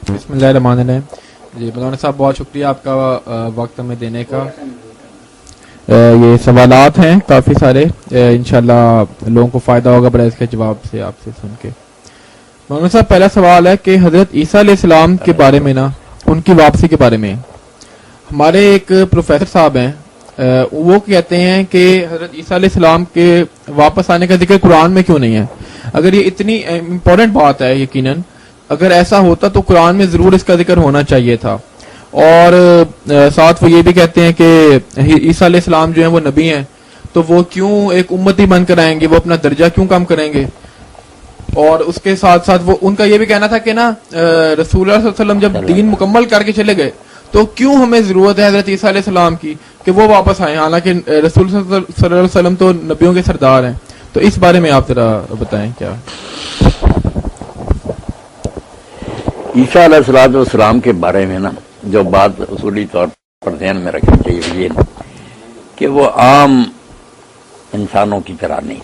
بسم اللہ الرحمن الرحیم. جی مولانا صاحب بہت شکریہ آپ کا وقت ہمیں دینے کا. یہ سوالات ہیں کافی سارے, انشاءاللہ لوگوں کو فائدہ ہوگا بڑا اس کے جواب سے آپ سے سن کے. مولانا صاحب پہلا سوال ہے کہ حضرت عیسیٰ علیہ السلام کے بارے میں نا, ان کی واپسی کے بارے میں ہمارے ایک پروفیسر صاحب ہیں, وہ کہتے ہیں کہ حضرت عیسیٰ علیہ السلام کے واپس آنے کا ذکر قرآن میں کیوں نہیں ہے؟ اگر یہ اتنی امپورٹنٹ بات ہے, یقیناً اگر ایسا ہوتا تو قرآن میں ضرور اس کا ذکر ہونا چاہیے تھا. اور ساتھ وہ یہ بھی کہتے ہیں کہ عیسیٰ علیہ السلام جو ہیں وہ نبی ہیں, تو وہ کیوں ایک امتی بن کر آئیں گے, وہ اپنا درجہ کیوں کم کریں گے؟ اور اس کے ساتھ ساتھ وہ ان کا یہ بھی کہنا تھا کہ نا رسول اللہ صلی اللہ علیہ وسلم جب دین مکمل کر کے چلے گئے تو کیوں ہمیں ضرورت ہے حضرت عیسیٰ علیہ السلام کی کہ وہ واپس آئیں, حالانکہ رسول صلی اللہ علیہ وسلم تو نبیوں کے سردار ہیں. تو اس بارے میں آپ ذرا بتائیں کیا. عیسیٰ علیہ السلام کے بارے میں نا جو بات اصولی طور پر ذہن میں رکھنی چاہیے یہ کہ وہ عام انسانوں کی طرح نہیں.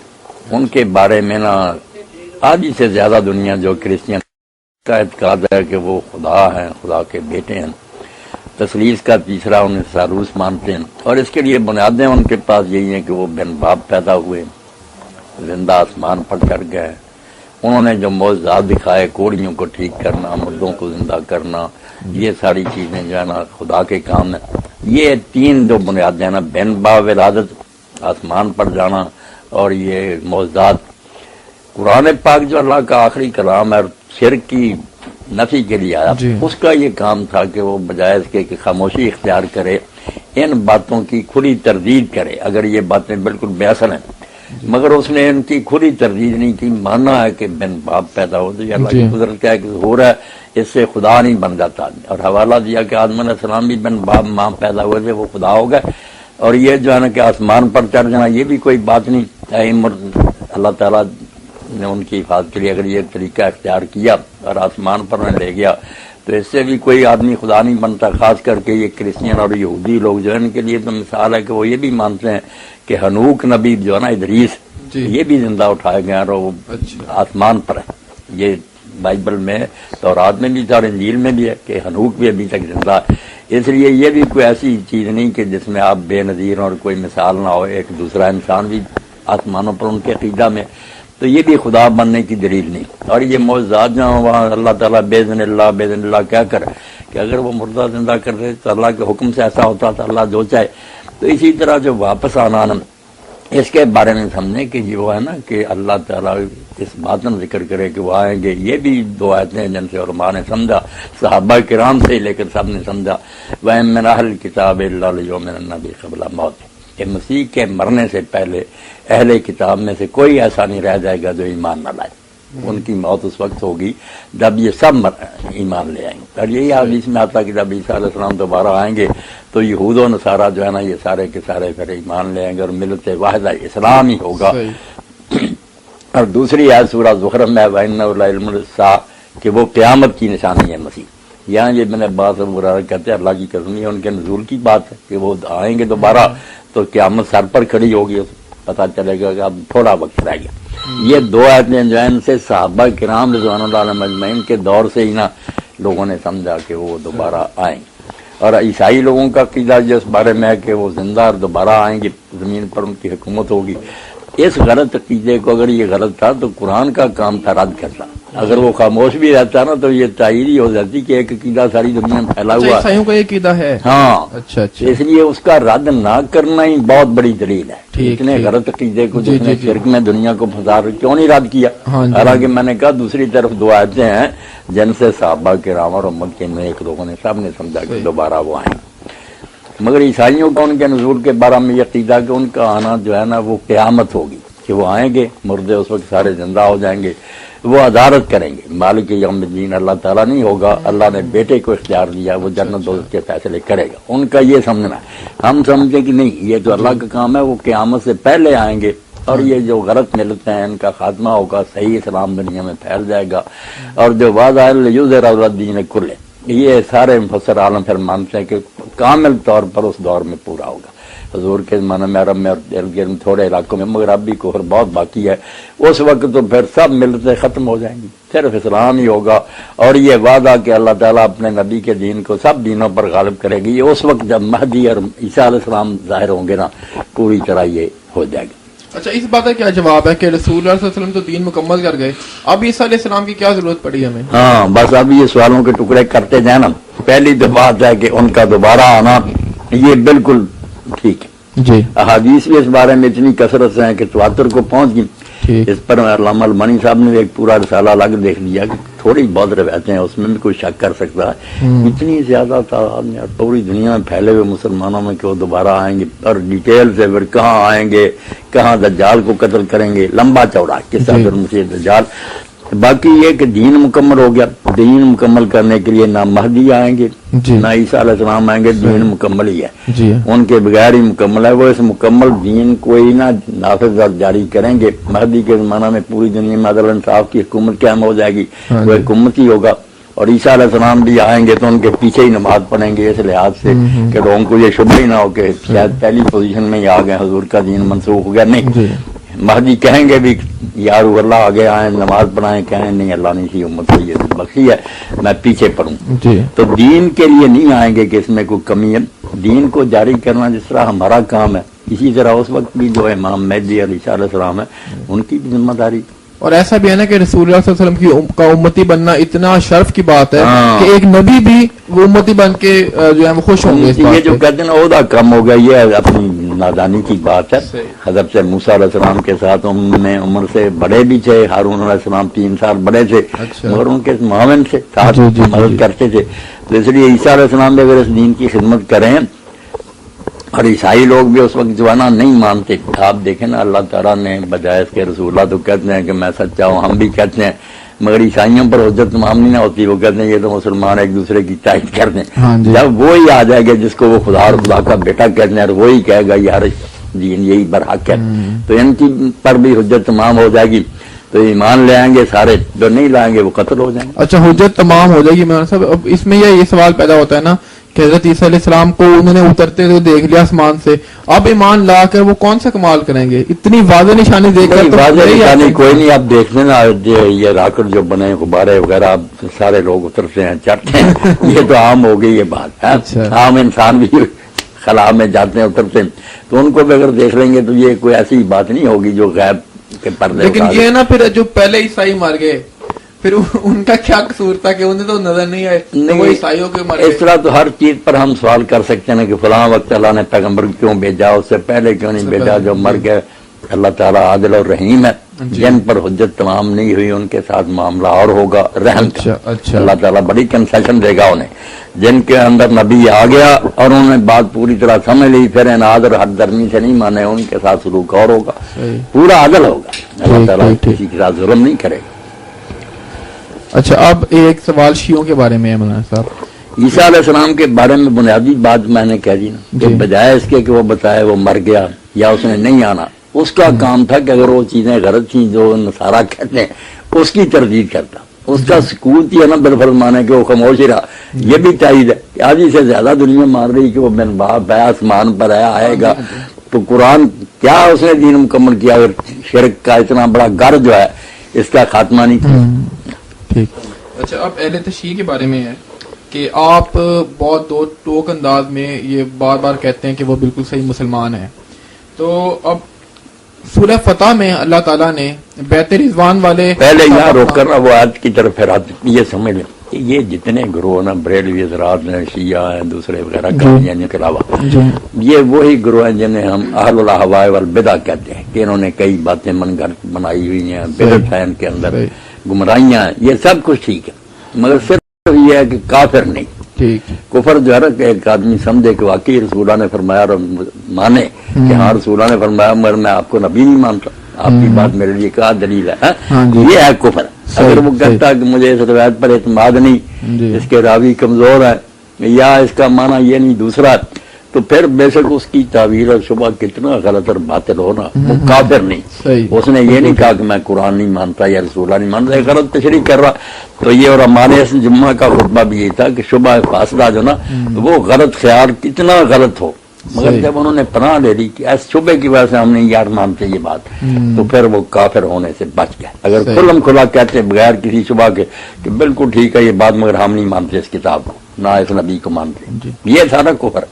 ان کے بارے میں نا آدھی سے زیادہ دنیا جو کرسچین کا اعتقاد ہے کہ وہ خدا ہیں, خدا کے بیٹے ہیں. تثلیث کا تیسرا انہیں ثالوث مانتے ہیں, اور اس کے لیے بنیادیں ان کے پاس یہی ہیں کہ وہ بن باپ پیدا ہوئے, زندہ آسمان پر چڑھ گئے. انہوں نے جو معجزات دکھائے, کوڑیوں کو ٹھیک کرنا, مردوں کو زندہ کرنا, یہ ساری چیزیں جو ہے نا خدا کے کام ہیں. یہ تین جو بنیادیں ہیں نا, بن باپ ولادت, آسمان پر جانا, اور یہ معجزات. قرآن پاک جو اللہ کا آخری کلام ہے, شرک کی نفی کے لیے آیا, اس کا یہ کام تھا کہ وہ بجائے اس کے کہ خاموشی اختیار کرے, ان باتوں کی کھلی تردید کرے. اگر یہ باتیں بالکل بے اثر ہیں, مگر اس نے ان کی کھلی تردید نہیں کی. ماننا ہے کہ بن باپ پیدا ہو تو یہ اللہ کی قدرت کا ایک ظہور ہے, اس سے خدا نہیں بن جاتا. اور حوالہ دیا کہ آدم علیہ السلام بھی بن باپ ماں پیدا ہوئے تھے, وہ خدا ہو گئے. اور یہ جو ہے نا کہ آسمان پر چڑھ جانا, یہ بھی کوئی بات نہیں. اللہ تعالیٰ نے ان کی حفاظت کے لیے اگر یہ طریقہ اختیار کیا اور آسمان پر انہیں لے گیا, تو اس سے بھی کوئی آدمی خدا نہیں بنتا. خاص کر کے یہ کرسچین اور یہودی لوگ جو ہے ان کے لیے تو مثال ہے کہ وہ یہ بھی مانتے ہیں کہ ہنوک نبی جو ہے نا ادریس, یہ بھی زندہ اٹھائے گئے اور وہ آسمان پر ہے. یہ بائبل میں تورات میں بھی تھا اور انجیل میں بھی ہے کہ ہنوک بھی ابھی تک زندہ ہے. اس لیے یہ بھی کوئی ایسی چیز نہیں کہ جس میں آپ بے نظیر اور کوئی مثال نہ ہو. ایک دوسرا انسان بھی آسمانوں پر ان کے عقیدہ میں, تو یہ بھی خدا بننے کی دلیل نہیں. اور یہ معجزات جو وہاں اللہ تعالیٰ بیزن اللہ کیا کر کہ اگر وہ مردہ زندہ کر دے تو اللہ کے حکم سے ایسا ہوتا تھا, اللہ جو چاہے. تو اسی طرح جو واپس آنا اس کے بارے میں سمجھیں کہ یہ وہ ہے نا کہ اللہ تعالیٰ اس بات میں ذکر کرے کہ وہ آئیں گے. یہ بھی دو آیتیں جن سے علماء نے سمجھا, صحابہ کرام سے لے کر سب نے سمجھا. وَإِن مِّنْ أَهْلِ الْكِتَابِ إِلَّا لِيُؤْمِنَنَّ بِهِ قَبْلَ مَوْتِهِ, کہ مسیح کے مرنے سے پہلے اہل کتاب میں سے کوئی ایسا نہیں رہ جائے گا جو ایمان نہ لائے. ان کی موت اس وقت ہوگی جب یہ سب ایمان لے آئیں گے. اور یہی حدیث میں آتا کہ جب عیسیٰ علیہ السلام دوبارہ آئیں گے تو یہود و نصارہ جو ہے نا یہ سارے کے سارے پھر ایمان لے آئیں گے اور ملت واحدہ اسلام ہی ہوگا. اور دوسری آیت سورہ زخرف میں وَإِنَّهُ لَعِلْمٌ لِلسَّاعَةِ کہ وہ قیامت کی نشانی ہے مسیح. یہاں یہ میں نے بات کہتے ہیں اللہ کی قسم, یہ ان کے نزول کی بات ہے کہ وہ آئیں گے دوبارہ تو قیامت سر پر کھڑی ہوگی, پتہ چلے گا کہ اب تھوڑا وقت رہ گیا. یہ دو آیتیں جو ہیں سے صحابہ کرام رضوان اللہ علیہم اجمعین کے دور سے ہی نا لوگوں نے سمجھا کہ وہ دوبارہ آئیں گے. اور عیسائی لوگوں کا عقیدہ جس بارے میں ہے کہ وہ زندہ اور دوبارہ آئیں گے, زمین پر ان کی حکومت ہوگی. اس غلط عقیدے کو اگر یہ غلط تھا تو قرآن کا کام تھا رد کرنا. اگر وہ خاموش بھی رہتا نا تو یہ تائید ہی ہو جاتی کہ ایک عقیدہ ساری دنیا میں پھیلا ہوا عیسائیوں کا یہ عقیدہ ہے. ہاں اچھا. اس لیے اس کا رد نہ کرنا ہی بہت بڑی دلیل ہے. اتنے غلط عقیدے کو جس نے شرک میں دنیا کو پھنسا کیوں نہیں رد کیا. حالانکہ میں نے کہا دوسری طرف دو آیتیں ہیں جن سے صحابہ کرام اور امت کے نیک لوگوں نے سب نے سمجھا کہ دوبارہ وہ آئیں. مگر عیسائیوں کا ان کے نزول کے بارے میں یہ عقیدہ کہ ان کا آنا جو ہے نا وہ قیامت ہوگی, کہ وہ آئیں گے, مردے اس وقت سارے زندہ ہو جائیں گے, وہ عدالت کریں گے. مالک یوم الدین اللہ تعالیٰ نہیں ہوگا, اللہ نے بیٹے کو اختیار دیا, وہ جنت دوزخ کے فیصلے کرے گا. ان کا یہ سمجھنا ہے. ہم سمجھیں کہ نہیں, یہ تو اللہ کا کام ہے, وہ قیامت سے پہلے آئیں گے اور یہ جو غلط ملتے ہیں ان کا خاتمہ ہوگا, صحیح اسلام دنیا میں پھیل جائے گا. اور جو وعدہ لیظہر الدین کلہ, یہ سارے مفسر عالم پھر مانتے ہیں کہ کامل طور پر اس دور میں پورا ہوگا. حضور کے زمانے میں عرب میں اور ارد گرد تھوڑے علاقوں میں، مگر اب بھی کفر بہت باقی ہے، اس وقت تو پھر سب ملتیں ختم ہو جائیں گی، صرف اسلام ہی ہوگا، اور یہ وعدہ کہ اللہ تعالیٰ اپنے نبی کے دین کو سب دینوں پر غالب کرے گی، یہ اس وقت جب مہدی اور عیسیٰ علیہ السلام ظاہر ہوں گے نا، پوری طرح یہ ہو جائے گی۔ اچھا، اس بات کا کیا جواب ہے کہ رسول اللہ صلی اللہ علیہ وسلم تو دین مکمل کر گئے، اب عیسیٰ علیہ السلام کی کیا ضرورت پڑی ہمیں؟ ہاں بس اب یہ سوالوں کے ٹکڑے کرتے جائیں نا، پہلی تو بات ہے کہ ان کا دوبارہ آنا یہ بالکل ٹھیک ہے، جی احادیث بھی اس بارے میں اتنی کثرت سے ہیں کہ تواتر کو پہنچ گئی، ٹھیک، اس پر علامہ المانی صاحب نے ایک پورا رسالہ الگ دیکھ لیا کہ تھوڑی بہت روایتیں ہیں، اس میں بھی کوئی شک کر سکتا ہے، اتنی زیادہ تعداد میں اور پوری دنیا میں پھیلے ہوئے مسلمانوں میں کہ وہ دوبارہ آئیں گے، اور ڈیٹیل سے پھر کہاں آئیں گے، کہاں دجال کو قتل کریں گے، لمبا چوڑا قصہ پھر مسیح دجال۔ باقی یہ کہ دین مکمل ہو گیا، دین مکمل کرنے کے لیے نہ مہدی آئیں گے جی نہ عیسیٰ علیہ السلام آئیں گے، دین مکمل ہی ہے، جی ان کے بغیر ہی مکمل ہے، وہ اس مکمل دین کو ہی نہ نافذ اور جاری کریں گے۔ مہدی کے زمانہ میں پوری دنیا میں عدل انصاف کی حکومت قائم ہو جائے گی، وہ حکومت ہی ہوگا، اور عیسیٰ علیہ السلام بھی آئیں گے تو ان کے پیچھے ہی نماز پڑھیں گے، اس لحاظ سے کہ لوگوں کو یہ شبہ ہی نہ ہو کہ شاید پہلی پوزیشن میں ہی آ گئے، حضور کا دین منسوخ ہو گیا، نہیں، مہدی کہیں گے بھی یار اللہ آگے آئیں نماز پڑھائیں، کہیں نہیں اللہ نے اسی امت کو یہ بخشی ہے میں پیچھے پڑھوں، تو دین کے لیے نہیں آئیں گے کہ اس میں کوئی کمی ہے، دین کو جاری کرنا جس طرح ہمارا کام ہے، اسی طرح اس وقت بھی جو امام مہدی علیہ عیسیٰ علیہ السلام ہے ان کی بھی ذمہ داری۔ اور ایسا بھی ہے نا کہ رسول اللہ صلی اللہ علیہ وسلم کا امتی بننا اتنا شرف کی بات ہے کہ ایک نبی بھی وہ امتی بن کے جو ہے وہ خوش ہوں گے۔ یہ جو کہتے ہیں نا عہدہ کم ہو گیا، یہ اپنی نادانی کی بات ہے۔ حضرت موسیٰ علیہ السلام کے ساتھ عمر سے بڑے بھی تھے، ہارون علیہ السلام 3 سال بڑے تھے، مگر ان کے معاون سے ساتھ مدد کرتے تھے، تو اس لیے عیسیٰ علیہ السلام بھی اگر اس دین کی خدمت کریں، اور عیسائی لوگ بھی اس وقت جوانا نہیں مانتے، آپ دیکھیں نا اللہ تعالیٰ نے بجائے اس کے رسول اللہ تو کہتے ہیں کہ میں سچا ہوں، ہم بھی کہتے ہیں، مگر عیسائیوں پر حجت تمام نہیں نہ ہوتی، وہ کہتے ہیں یہ تو مسلمان ایک دوسرے کی تائید کرتے ہیں، جب وہی آ جائے گا جس کو وہ خدا اور خدا کا بیٹا کہتے ہیں اور وہی کہے گا یہ ہر دین یہی برحق ہے، تو ان کی پر بھی حجت تمام ہو جائے گی، تو ایمان لے آئیں گے سارے، جو نہیں لائیں گے وہ قتل ہو جائیں گے۔ اچھا، حجت تمام ہو جائے گی مولانا صاحب، اب اس میں یہ سوال پیدا ہوتا ہے نا کہ حضرت عیسیٰ علیہ السلام کو انہوں نے اترتے ہوئے دیکھ لیا آسمان سے، اب ایمان لا کر وہ کون سا کمال کریں گے؟ اتنی واضح نشانی دیکھ کر واضح نشانی کوئی نہیں، آپ دیکھ لینا یہ راکٹ جو بنے غبارے وغیرہ سارے لوگ اترتے ہیں چڑھتے ہیں، یہ تو عام ہو گئی یہ بات ہے، عام انسان بھی خلا میں جاتے ہیں اترتے ہیں، تو ان کو بھی اگر دیکھ لیں گے تو یہ کوئی ایسی بات نہیں ہوگی جو غیب کے پردے۔ لیکن یہ نا پھر جو پہلے عیسائی مر گئے پھر ان کا کیا قصور تھا کہ انہیں تو نظر نہیں آئے، وہ عیسائیوں کے مر گئے؟ اس طرح تو ہر چیز پر ہم سوال کر سکتے ہیں کہ فلاں وقت اللہ نے پیغمبر کیوں بھیجا، اس سے پہلے کیوں نہیں بھیجا، جو مر گئے اللہ تعالیٰ عادل اور رحیم ہے، جن پر حجت تمام نہیں ہوئی ان کے ساتھ معاملہ اور ہوگا رحم کا، اللہ تعالیٰ بڑی کنسیشن دے گا انہیں، جن کے اندر نبی آ گیا اور انہوں نے بات پوری طرح سمجھ لی، پھر اناد اور حد درمی سے نہیں مانے، ان کے ساتھ سلوک اور ہوگا، پورا عدل ہوگا، اللہ تعالیٰ کسی کے ساتھ ظلم نہیں کرے گا۔ اچھا، اب ایک سوال شیعوں کے بارے میں ہے مولانا صاحب۔ عیسیٰ علیہ السلام کے بارے میں بنیادی بات میں نے کہہ دی نا کہ بجائے اس کے کہ وہ بتائے وہ مر گیا یا اس نے نہیں آنا، اس کا کام تھا کہ اگر وہ چیزیں غلط تھیں جو نصارہ کہتے ہیں اس کی تردید کرتا، اس کا سکون تھی نا بالفرض مانے کہ وہ خاموش ہی رہا، یہ بھی تائید ہے کہ آدھی سے زیادہ دنیا مان رہی کہ وہ بن باپ ہے، آسمان پر ہے، آئے گا، تو قرآن کیا اس نے دین مکمل کیا اگر شرک کا اتنا بڑا گر جو ہے اس کا خاتمہ نہیں کیا۔ اچھا، اب اہل تشیع کے بارے میں ہے کہ آپ بہت دو ٹوک انداز میں یہ بار بار کہتے ہیں کہ وہ بالکل صحیح مسلمان ہیں، تو اب سورہ فتح میں اللہ تعالیٰ نے بیت رضوان والے، پہلے یہاں روک کر وہ آج کی طرف پھر یہ سمجھ لیں کہ یہ جتنے گروہ نا بریلوی حضرات ہیں، شیعہ ہیں، دوسرے وغیرہ قادیانی کے علاوہ، یہ وہی گروہ ہیں جنہیں ہم اہل الاہواء والبدع کہتے ہیں کہ انہوں نے کئی باتیں من گھڑت بنائی ہوئی ہیں، بدعت ہے ان کے اندر، گمراہیاں ہیں، یہ سب کچھ ٹھیک ہے، مگر صرف یہ ہے کہ کافر نہیں۔ کفر جو ہے نا کہ ایک آدمی سمجھے کہ واقعی رسول اللہ نے فرمایا اور مانے کہ ہاں رسول اللہ نے فرمایا مگر میں آپ کو نبی نہیں مانتا، آپ کی بات میرے لیے کیا دلیل ہے، یہ ہے کفر۔ اگر وہ کہتا کہ مجھے اس روایت پر اعتماد نہیں، اس کے راوی کمزور ہے یا اس کا معنی یہ نہیں دوسرا، تو پھر بے شک اس کی تعویل اور شبہ کتنا غلط اور باطل ہونا، وہ کافر نہیں۔ اس نے یہ نہیں کہا کہ میں قرآن نہیں مانتا یا رسول اللہ نہیں مانتا، غلط تشریح کر رہا، تو یہ اور ہمارے جمعہ کا خطبہ بھی یہ تھا کہ شبہ فاصلہ جو نا وہ غلط خیال کتنا غلط ہو مگر جب انہوں نے پناہ لے لی کہ اس شبے کی وجہ سے ہم نہیں یار مانتے یہ بات، تو پھر وہ کافر ہونے سے بچ گئے. اگر کھلم کھلا کہتے بغیر کسی شبہ کے کہ بالکل ٹھیک ہے یہ بات مگر ہم نہیں مانتے اس کتاب کو، نہ اس نبی کو مانتے، یہ سارا کفر.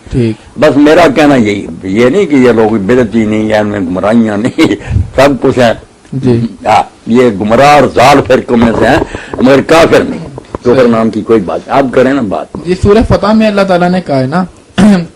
بس میرا کہنا یہی، یہ نہیں کہ یہ لوگ بدعتی نہیں یا ان میں گمراہیاں نہیں، سب کچھ ہیں یہ گمراہ اور ضال فرقوں میں سے ہیں مگر کافر نہیں. کفر نام کی کوئی بات آپ کریں نا بات. یہ سورہ فتح میں اللہ تعالیٰ نے کہا ہے نا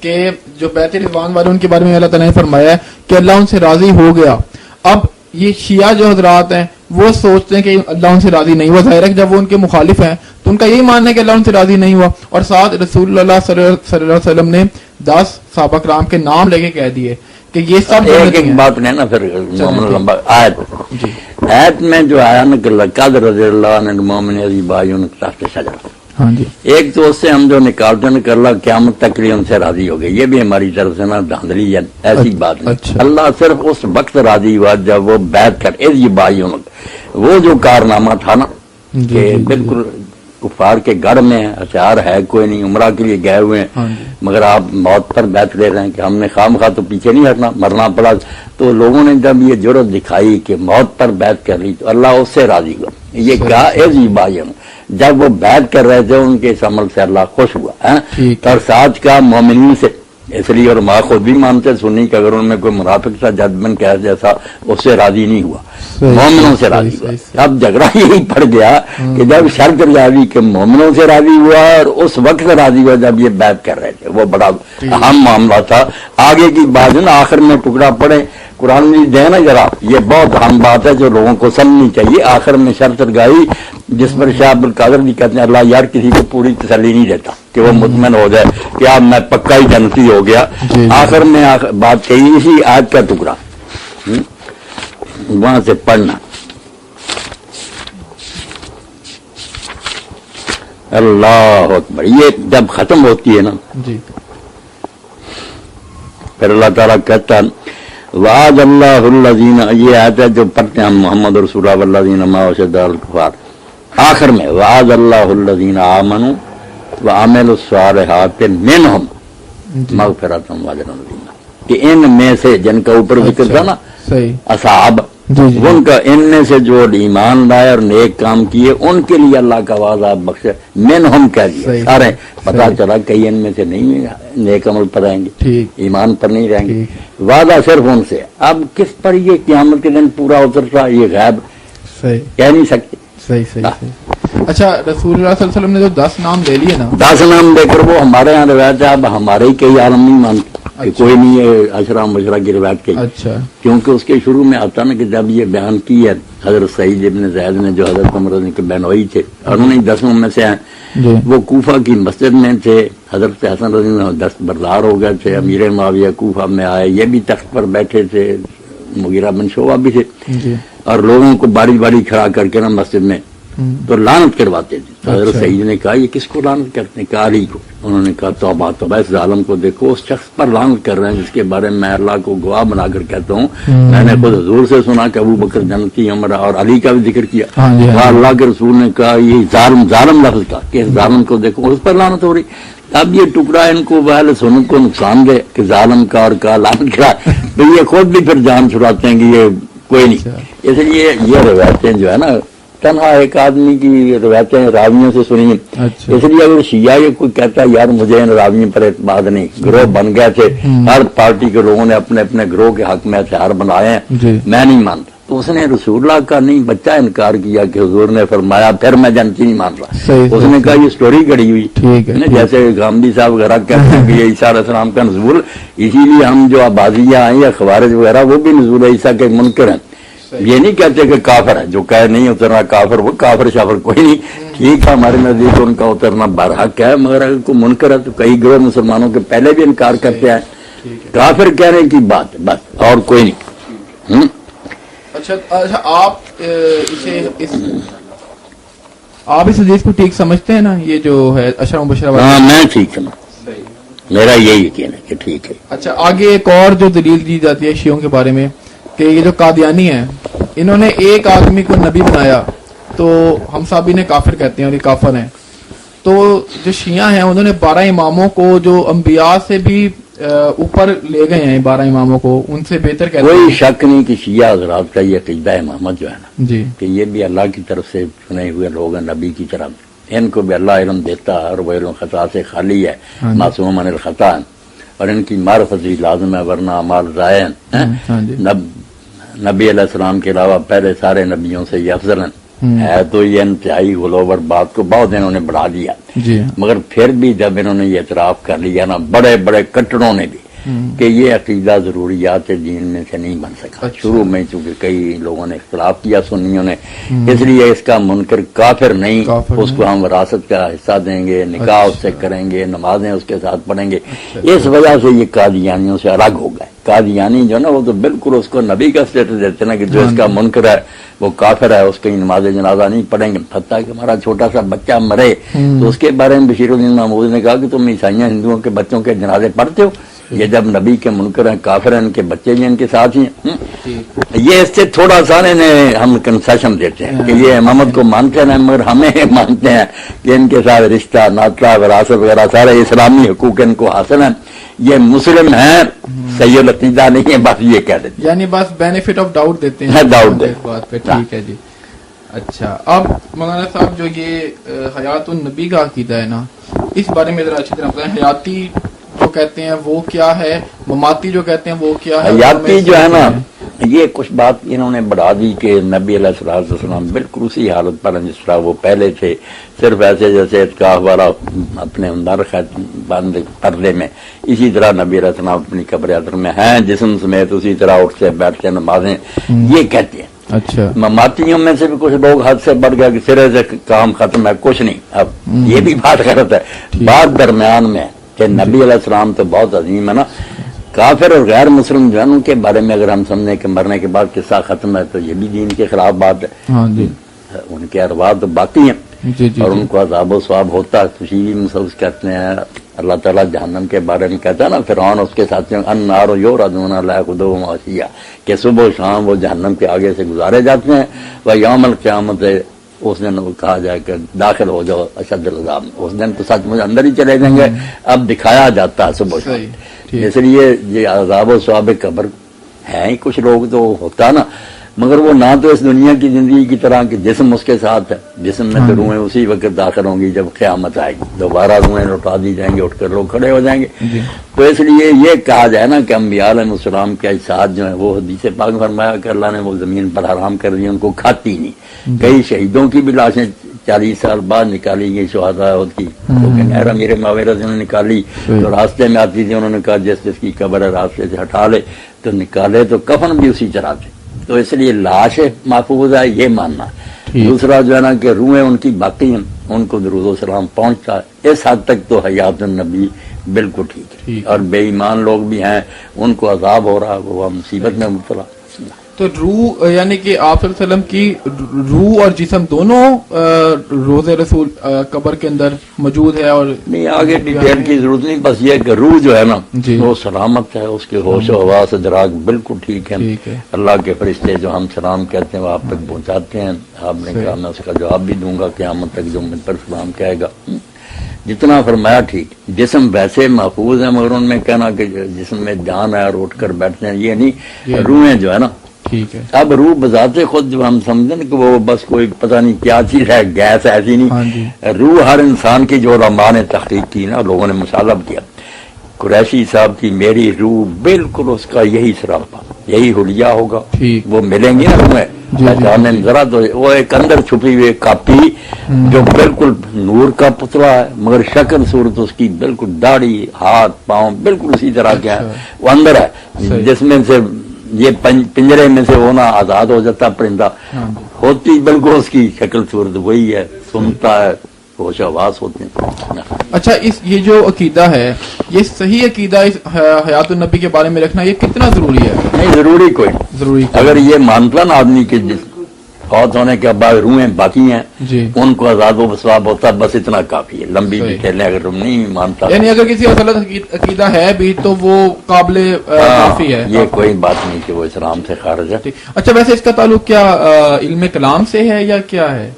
کہ جو بیت رضوان والے ان کے بارے میں اللہ تعالیٰ نے فرمایا ہے کہ اللہ ان سے راضی ہو گیا. اب یہ شیعہ جو حضرات ہیں وہ سوچتے ہیں کہ اللہ ان سے راضی نہیں ہوا. ظاہر ہے کہ جب وہ ان کے مخالف ہیں تو ان کا یہی ماننا ہے کہ اللہ ان سے راضی نہیں ہوا. اور ساتھ رسول اللہ صلی اللہ علیہ وسلم نے 10 صحابہ کرام کے نام لے کے کہہ دیے کہ یہ سب ایک بات نہیں نا. پھر لمبا آیت میں جو آیا نا کہ لقد رضی اللہ عنہ المؤمنین اذ یبایعونک تحت الشجرۃ، ایک تو اس سے ہم جو نکالتے ہیں کہ اللہ قیامت تک لیے ان سے راضی ہو گئے، یہ بھی ہماری طرف سے نا دھاندلی ہے، ایسی بات نہیں. اللہ صرف اس وقت راضی ہوا جب وہ بیعت کر اذ یبایعونک، وہ جو کارنامہ تھا نا کہ بالکل کفار کے گڑھ میں ہتھیار ہے کوئی نہیں، عمرہ کے لیے گئے ہوئے ہیں مگر آپ موت پر بیعت لے رہے ہیں کہ ہم نے خام خواہ تو پیچھے نہیں ہٹنا، مرنا پڑا. تو لوگوں نے جب یہ جرأت دکھائی کہ موت پر بیعت کر لی تو اللہ اس سے راضی ہوا. یہ کہا اذ یبایعونک، جب وہ بیعت کر رہے تھے ان کے اس عمل سے اللہ خوش ہوا. اور ساتھ کا مومنین سے، اس لیے اور ماں خود بھی مانتے سنی کہ اگر ان میں کوئی منافق تھا ججمنٹ کہہ جیسا اس سے راضی نہیں ہوا، مومنوں سے راضی ہوا. اب جھگڑا یہی پڑ گیا کہ جب شرط راضی کہ مومنوں سے راضی ہوا اور اس وقت راضی ہوا جب یہ بیعت کر رہے تھے، وہ بڑا اہم معاملہ تھا. آگے کی بات ہے نا آخر میں ٹکڑا پڑے قرآن میں دے نا ذرا، یہ بہت اہم بات ہے جو لوگوں کو سمجھنی چاہیے. آخر میں شرط لگائی جس پر شاہ عبد القادر جی کہتے ہیں اللہ یار کسی کو پوری تسلی نہیں دیتا کہ وہ مطمئن ہو جائے کہ اب میں پکا ہی جنتی ہو گیا. آخر میں بات کہی اسی آج کا ٹکڑا وہاں سے پڑھنا. اللہ اکبر، یہ جب ختم ہوتی ہے نا پھر اللہ تعالیٰ کہتا ہے وعد اللہ الذین، یہ آیت ہے جو پڑھتے ہیں ہم محمد رسول اللہ والذین معہ اشداء علی الکفار. آخر میں وعد اللہ الذین آمنوا وعملوا الصالحات منہم مغفرۃ واجر عظیم، کہ ان میں سے جن کا اوپر ذکر تھا نا اصحاب، ان کا ان میں سے جو ایمان لائے اور نیک کام کیے ان کے لیے اللہ کا وعدہ بخشے. منہم کہہ دیا سارے، پتا چلا کئی ان میں سے نہیں نیک عمل پر رہیں گے، ایمان پر نہیں رہیں گے، وعدہ صرف ان سے. اب کس پر یہ قیامت کے دن پورا اترتا یہ غیب کہہ نہیں سکتے. اچھا رسول اللہ صلی اللہ علیہ وسلم نے جو 10 نام لے لیے نا، 10 نام لے کر وہ ہمارے یہاں روایت ہے. اب ہمارے ہی کئی عالم نہیں مانتے کہ کوئی نہیں ہے اشرا مشرا کی روایت کی، کیونکہ اس کے شروع میں آتا نا کہ جب یہ بیان کی ہے حضرت سعید ابن زید نے جو حضرت عمر کے بہنوئی تھے اور انہیں 10 میں سے ہیں، وہ کوفہ کی مسجد میں تھے. حضرت حسن رضی اللہ عنہ دستبردار ہو گئے تھے، امیر معاویہ کوفہ میں آئے، یہ بھی تخت پر بیٹھے تھے، مغیرہ بن شعبہ بھی تھے، اور لوگوں کو باری باری کھڑا کر کے نا مسجد میں تو لعنت کرواتے تھے. حضرت سعید نے کہا یہ کس کو لعنت کرتے ہیں؟ کہا علی کو. انہوں نے کہا توبہ توبہ، اس ظالم کو دیکھو، اس شخص پر لعنت کر رہے ہیں جس کے بارے میں اللہ کو گواہ بنا کر کہتا ہوں میں نے خود حضور سے سنا کہ ابو بکر جنتی، عمر اور علی کا بھی ذکر کیا. اللہ کے رسول نے کہا یہ ظالم لفظ کا کہ اس ظالم کو دیکھو اس پر لعنت ہو رہی. اب یہ ٹکڑا ان کو اہل سنت کو نقصان دے کہ ظالم کا اور کا لعنت کرا، تو یہ خود بھی پھر جان چھڑاتے ہیں کہ یہ کوئی نہیں. اس لیے یہ روایتیں جو ہے نا تنہا ایک آدمی کی روایتیں راویوں سے سنی. اس لیے اگر شیعہ یہ کوئی کہتا ہے یار مجھے ان راویوں پر اعتماد نہیں، گروہ بن گئے تھے، ہر پارٹی کے لوگوں نے اپنے اپنے گروہ کے حق میں ہتھیار بنائے ہیں، میں نہیں مانتا، تو اس نے رسول اللہ کا نہیں بچہ انکار کیا کہ حضور نے فرمایا پھر میں جنتی نہیں مان رہا. اس نے کہا یہ سٹوری گڑی ہوئی، جیسے گامدی صاحب وغیرہ کہتے ہیں کہ یہ عیسیٰ علیہ السلام کا نزول، اسی لیے ہم جو آبادیاں آئیں یا خوارج وغیرہ وہ بھی نزول عیسیٰ کے منکر ہیں. یہ نہیں کہتے کہ کافر ہے، جو کہے نہیں اترنا کافر، وہ کافر شافر کوئی نہیں. ٹھیک ہے ہمارے نزدیک ان کا اترنا برحق ہے، مگر اگر کوئی منکر ہے تو کئی گروہ مسلمانوں کے پہلے بھی انکار کرتے ہیں. کافر کہنے کی بات بس اور کوئی نہیں. اچھا آپ اس حدیث کو ٹھیک سمجھتے ہیں نا، یہ جو ہے اشرا مبشرہ؟ ہاں میں ٹھیک سمجھتا، میرا یہی یقین ہے کہ ٹھیک ہے. اچھا آگے ایک اور جو دلیل دی جاتی ہے شیعوں کے بارے میں کہ یہ جو قادیانی ہیں انہوں نے ایک آدمی کو نبی بنایا تو ہم صاحب انہیں کافر کہتے ہیں اور یہ کافر ہیں. تو جو شیعہ ہیں انہوں نے 12 اماموں کو جو انبیاء سے بھی اوپر لے گئے ہیں 12 اماموں کو، ان سے بہتر کہتے کوئی ہیں؟ شک نہیں کہ شیعہ حضرات کا یہ عقیدہ امامت جو ہے نا جی کہ یہ بھی اللہ کی طرف سے چنے ہوئے لوگ ہیں، نبی کی طرف، ان کو بھی اللہ علم دیتا ہے اور وہ علم خطا سے خالی ہے، ہاں جی۔ معصوم عن الخطا ہے، اور ان کی معرفت بھی لازم ہے ورنہ اعمال ضائع ہیں۔ ہاں جی نبی علیہ السلام کے علاوہ پہلے سارے نبیوں سے یہ افضل ہیں، ہے تو یہ انتہائی غلوور بات کو بہت انہوں نے بڑھا دیا، جی مگر پھر بھی جب انہوں نے یہ اعتراف کر لیا نا بڑے بڑے کٹڑوں نے بھی کہ یہ عقیدہ ضروریات دین میں سے نہیں بن سکا، اچھا۔ شروع میں چونکہ کئی لوگوں نے اختلاف کیا سنیوں نے، اس لیے اس کا منکر کافر نہیں، کافر اس کو ہم وراثت کا حصہ دیں گے، نکاح اس سے کریں گے، نمازیں اس کے ساتھ پڑھیں گے، اس وجہ سے یہ قادیانیوں سے الگ ہو گئے۔ قادیانی جو نا وہ تو بالکل اس کو نبی کا اسٹیٹس دیتے نا کہ جو اس کا منکر ہے وہ کافر ہے، اس کی نماز جنازہ نہیں پڑھیں گے، حتیٰ کہ ہمارا چھوٹا سا بچہ مرے تو اس کے بارے میں بشیر الدین محمود نے کہا کہ تم عیسائیوں ہندوؤں کے بچوں کے جنازے پڑھتے ہو، یہ جب نبی کے منکر ہیں کافر ہیں، ان کے بچے بھی ان کے ساتھ ہی ہیں۔ یہ اس سے تھوڑا سا ہم کنسیشن دیتے ہیں کہ یہ امامت کو مانتے ہیں مگر ہمیں مانتے ہیں کہ ان کے ساتھ رشتہ ناطہ وراثت وغیرہ سارے اسلامی حقوق ان کو حاصل ہیں، یہ مسلم ہیں، صحیح العقیدہ نہیں ہے، بس یہ کہہ دیتے ہیں، یعنی بس بینیفٹ آف ڈاؤٹ دیتے ہیں ڈاؤٹ دے۔ اس بات پہ، ٹھیک ہے جی۔ اچھا، اب مولانا صاحب جو یہ حیات النبی کا عقیدہ ہے نا، اس بارے میں ذرا اچھی طرح بتائیں، حیاتی جو کہتے ہیں وہ کیا ہے، مماتی جو کہتے ہیں وہ کیا ہے؟ حیاتی جو ہے نا یہ کچھ بات انہوں نے بڑھا دی کہ نبی علیہ السلام بالکل اسی حالت پر ہیں جس طرح وہ پہلے تھے، صرف ایسے جیسے اتکاف والا اپنے اندر بند پردے میں، اسی طرح نبی علیہ السلام اپنی قبر اثر میں ہیں جسم سمیت، اسی طرح اٹھتے بیٹھتے نمازیں، یہ کہتے ہیں۔ اچھا، مماتیوں میں سے بھی کچھ لوگ حد سے بڑھ گیا کہ سرے سے کام ختم ہے، کچھ نہیں، اب یہ بھی بات غلط ہے، بات درمیان میں کہ نبی علیہ السلام تو بہت عظیم ہے نا، کافر اور غیر مسلم جو ہے ان کے بارے میں اگر ہم سمجھیں کہ مرنے کے بعد قصہ ختم ہے تو یہ بھی دین کے خلاف بات ہے، ہاں جی ان کے ارواح تو باقی ہیں جی جی اور ان کو عذاب و ثواب ہوتا ہے، خوشی بھی محسوس کرتے ہیں۔ اللہ تعالیٰ جہنم کے بارے میں کہتا ہے نا، فرعون اس کے ساتھیوں النار یعرضون علیہا غدوا وعشیا، کہ صبح و شام وہ جہنم کے آگے سے گزارے جاتے ہیں، وہ یوم القیامت اس دن وہ کہا جائے کہ داخل ہو جاؤ اشد العذاب، اس دن تو سچ مچ اندر ہی چلے جائیں گے، اب دکھایا جاتا ہے صبح و شام، اس لیے یہ عذاب و ثواب قبر ہیں ہی، کچھ لوگ تو ہوتا نا، مگر وہ نہ تو اس دنیا کی زندگی کی طرح کہ جسم اس کے ساتھ ہے، جسم میں تو روحیں اسی وقت داخل ہوں گی جب قیامت آئے گی، دوبارہ روحیں لوٹا دی جائیں گے، اٹھ کر لوگ کھڑے ہو جائیں گے، تو اس لیے یہ کہا جائے نا کہ انبیاء علیہ السلام کے اجساد جو ہیں وہ حدیث پاک میں فرمایا کہ اللہ نے وہ زمین پر حرام کر دی، ان کو کھاتی نہیں۔ کئی شہیدوں کی بھی لاشیں 40 سال بعد نکالی گئی شہداء احد کی، نہر امیر معاویہ سے نکالی تو راستے میں آتی تھی، انہوں نے کہا جس جس کی قبر ہے راستے سے ہٹا لے، تو نکالے تو کفن بھی اسی طرح تھے، تو اس لیے لاش محفوظ ہے یہ ماننا۔ دوسرا جو ہے نا کہ روحیں ان کی باقی ہیں، ان کو درود و سلام پہنچتا ہے، اس حد تک تو حیات النبی بالکل ٹھیک ہے، اور بے ایمان لوگ بھی ہیں ان کو عذاب ہو رہا، وہ مصیبت میں مبتلا۔ تو روح یعنی کہ آپ صلی اللہ علیہ وسلم کی روح اور جسم دونوں روض رسول قبر کے اندر موجود ہے، اور نہیں آگے ڈیٹیل کی ضرورت نہیں، بس یہ کہ روح جو ہے نا جی وہ سلامت ہے، اس کے ہوش و حواس ادراک بالکل ٹھیک ہے، اللہ کے فرشتے جو ہم سلام کہتے ہیں وہ آپ تک پہنچاتے ہیں، آپ نے کہا میں اس کا جواب بھی دوں گا قیامت تک جو مجھ پر سلام کہے گا، جتنا فرمایا ٹھیک۔ جسم ویسے محفوظ ہے مگر ان میں کہنا کہ جسم میں جان ہے اور اٹھ کر بیٹھتے ہیں یہ نہیں، روحیں جو ہے نا ٹھیک ہے۔ اب روح بذات خود جو ہم سمجھیں کہ وہ بس کوئی پتہ نہیں کیا چیز ہے، گیس ایسی نہیں، روح ہر انسان کی جو علماء نے تحقیق کی نا، لوگوں نے مشالب کیا، قریشی صاحب کی میری روح بالکل اس کا یہی سراپا، یہی حلیہ ہوگا، وہ ملیں گی نا روحیں، ذرا تو وہ ایک اندر چھپی ہوئی کاپی جو بالکل نور کا پتلا ہے مگر شکل صورت اس کی بالکل داڑھی ہاتھ پاؤں بالکل اسی طرح کے ہیں، وہ اندر ہے، جس میں سے یہ پنجرے میں سے ہونا آزاد ہو جاتا پرندہ، ہوتی بالکل اس کی شکل صورت وہی ہے، سنتا ہے، ہوش و حواس ہوتے ہیں۔ اچھا، یہ جو عقیدہ ہے یہ صحیح عقیدہ اس حیات النبی کے بارے میں رکھنا یہ کتنا ضروری ہے؟ نہیں ضروری کوئی ضروری اگر یہ مانتا نا آدمی کے فوت ہونے کے بعد روحیں باقی ہیں جی ان کو عذاب و ثواب ہوتا ہے، بس اتنا کافی ہے، لمبی ڈیٹیلیں اگر تم نہیں مانتا، یعنی اگر کسی اور غلط عقیدہ ہے بھی تو وہ قابل کافی ہے، یہ کوئی بات نہیں کہ وہ اسلام سے خارج ہے۔ اچھا، ویسے اس کا تعلق کیا علم کلام سے ہے یا کیا ہے؟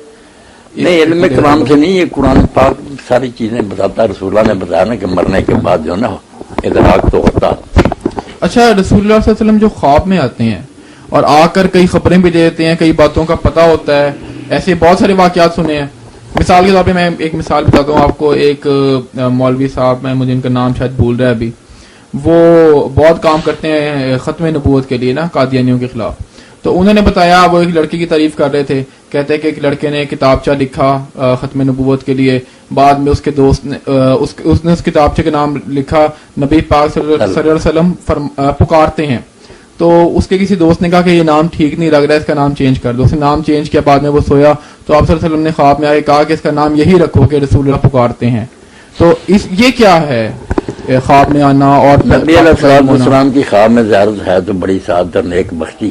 نہیں علم کلام سے نہیں، یہ قرآن پاک ساری چیزیں بتاتا ہے، رسول اللہ نے بتایا نا کہ مرنے کے بعد جو ہے نا ادراک تو ہوتا. اچھا رسول اللہ صلی اللہ علیہ وسلم جو خواب میں آتے ہیں اور آ کر کئی خبریں بھی دے دیتے ہیں, کئی باتوں کا پتہ ہوتا ہے, ایسے بہت سارے واقعات سنے ہیں. مثال کے طور پہ میں ایک مثال بتاتا ہوں آپ کو. ایک مولوی صاحب, میں مجھے ان کا نام شاید بھول رہا ہے ابھی, وہ بہت کام کرتے ہیں ختم نبوت کے لیے نا, قادیانیوں کے خلاف. تو انہوں نے بتایا, وہ ایک لڑکی کی تعریف کر رہے تھے, کہتے ہیں کہ ایک لڑکے نے کتابچہ لکھا ختم نبوت کے لیے. بعد میں اس کے دوست نے اس نے اس کتابچے کا نام لکھا نبی پاک صلی اللہ علیہ وسلم پکارتے ہیں. تو اس کے کسی دوست نے کہا کہ یہ نام ٹھیک نہیں لگ رہا ہے, اس کا نام چینج کر دو. اس نے نام چینج کیا, بعد میں وہ سویا تو آپ صلی اللہ علیہ وسلم نے خواب میں آ کے کہا کہ اس کا نام یہی رکھو کہ رسول اللہ پکارتے ہیں. تو یہ کیا ہے خواب میں آنا؟ اور نبی علیہ السلام کی خواب میں زیارت ہے تو بڑی سعادت اور نیک بختی,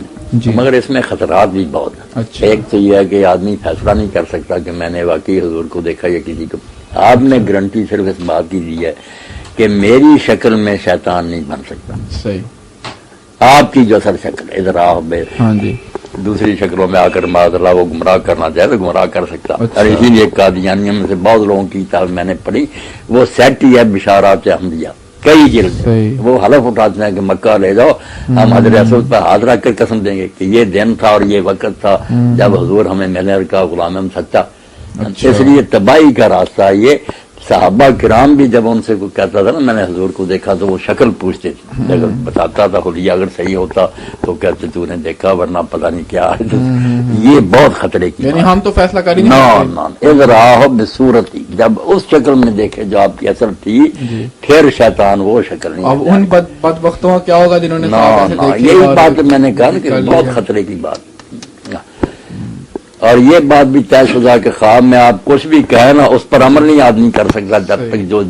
مگر اس میں خطرات بھی بہت ہیں. اچھا. ایک تو یہ ہے کہ آدمی فیصلہ نہیں کر سکتا کہ میں نے واقعی حضور کو دیکھا یا کسی کو. آپ نے گارنٹی صرف اس بات کی دی ہے کہ میری شکل میں شیطان نہیں بن سکتا. صحیح. آپ کی جو اصل شکل ادھر ہاں جی, دوسری شکلوں میں آ کر معاذ اللہ وہ گمراہ کرنا چاہے تو گمراہ کر سکتا. اچھا. اور اسی لیے قادیانیوں میں سے بہت لوگوں کی کتاب میں نے پڑھی, وہ سیٹ ہی ہے بشارات احمدیہ, کئی جلد. وہ حلف اٹھاتے ہیں کہ مکہ لے جاؤ, ہم حضرت اسود پر ہاتھ رکھ کر قسم دیں گے کہ یہ دن تھا اور یہ وقت تھا جب حضور ہمیں ملنے کا غلام ہم سچا. اس لیے تباہی کا راستہ یہ. صحابہ کرام بھی جب ان سے کوئی کہتا تھا نا میں نے حضور کو دیکھا تو وہ شکل پوچھتے تھے, اگر بتاتا تھا خود اگر صحیح ہوتا تو کہتے تو نے دیکھا ورنہ پتہ نہیں کیا. یہ بہت خطرے کی, یعنی ہم تو فیصلہ کر ہی نہیں راہ بصورت, جب اس شکل میں دیکھے جو آپ کی اثر تھی پھر شیطان وہ شکل نہیں. اب ان بدبختوں کا کیا ہوگا جنہوں نے یہی بات میں نے کہا کہ بہت خطرے کی بات. اور یہ بات بھی طے شدہ کہ خواب میں آپ کچھ بھی کہیں نا اس پر عمل نہیں آدمی کر سکتا جب تک جو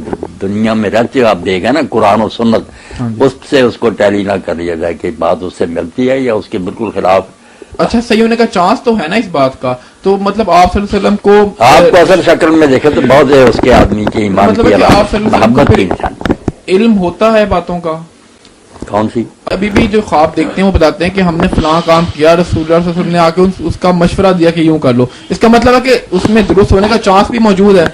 دنیا میں رہتے ہو آپ دیکھیں نا قرآن و سنت, اس سے اس کو ٹیلی نہ کر لیا جائے کہ بات اس سے ملتی ہے یا اس کے بالکل خلاف. اچھا صحیح ہونے کا چانس تو ہے نا اس بات کا. تو مطلب آپ صلی اللہ علیہ وسلم کو آپ کو اصل شکل میں دیکھے تو بہت ہے اس کے آدمی کے ایمان مطلب کی آپ صلی اللہ علیہ محبت کی وسلم علم ہوتا ہے باتوں کا. کون سی؟ ابھی بھی جو خواب دیکھتے ہیں وہ بتاتے ہیں کہ ہم نے فلاں کام کیا, رسول اللہ صلی اللہ علیہ وسلم نے آ کے اس کا مشورہ دیا کہ یوں کر لو. اس کا مطلب ہے کہ اس میں درست ہونے کا چانس بھی موجود ہے.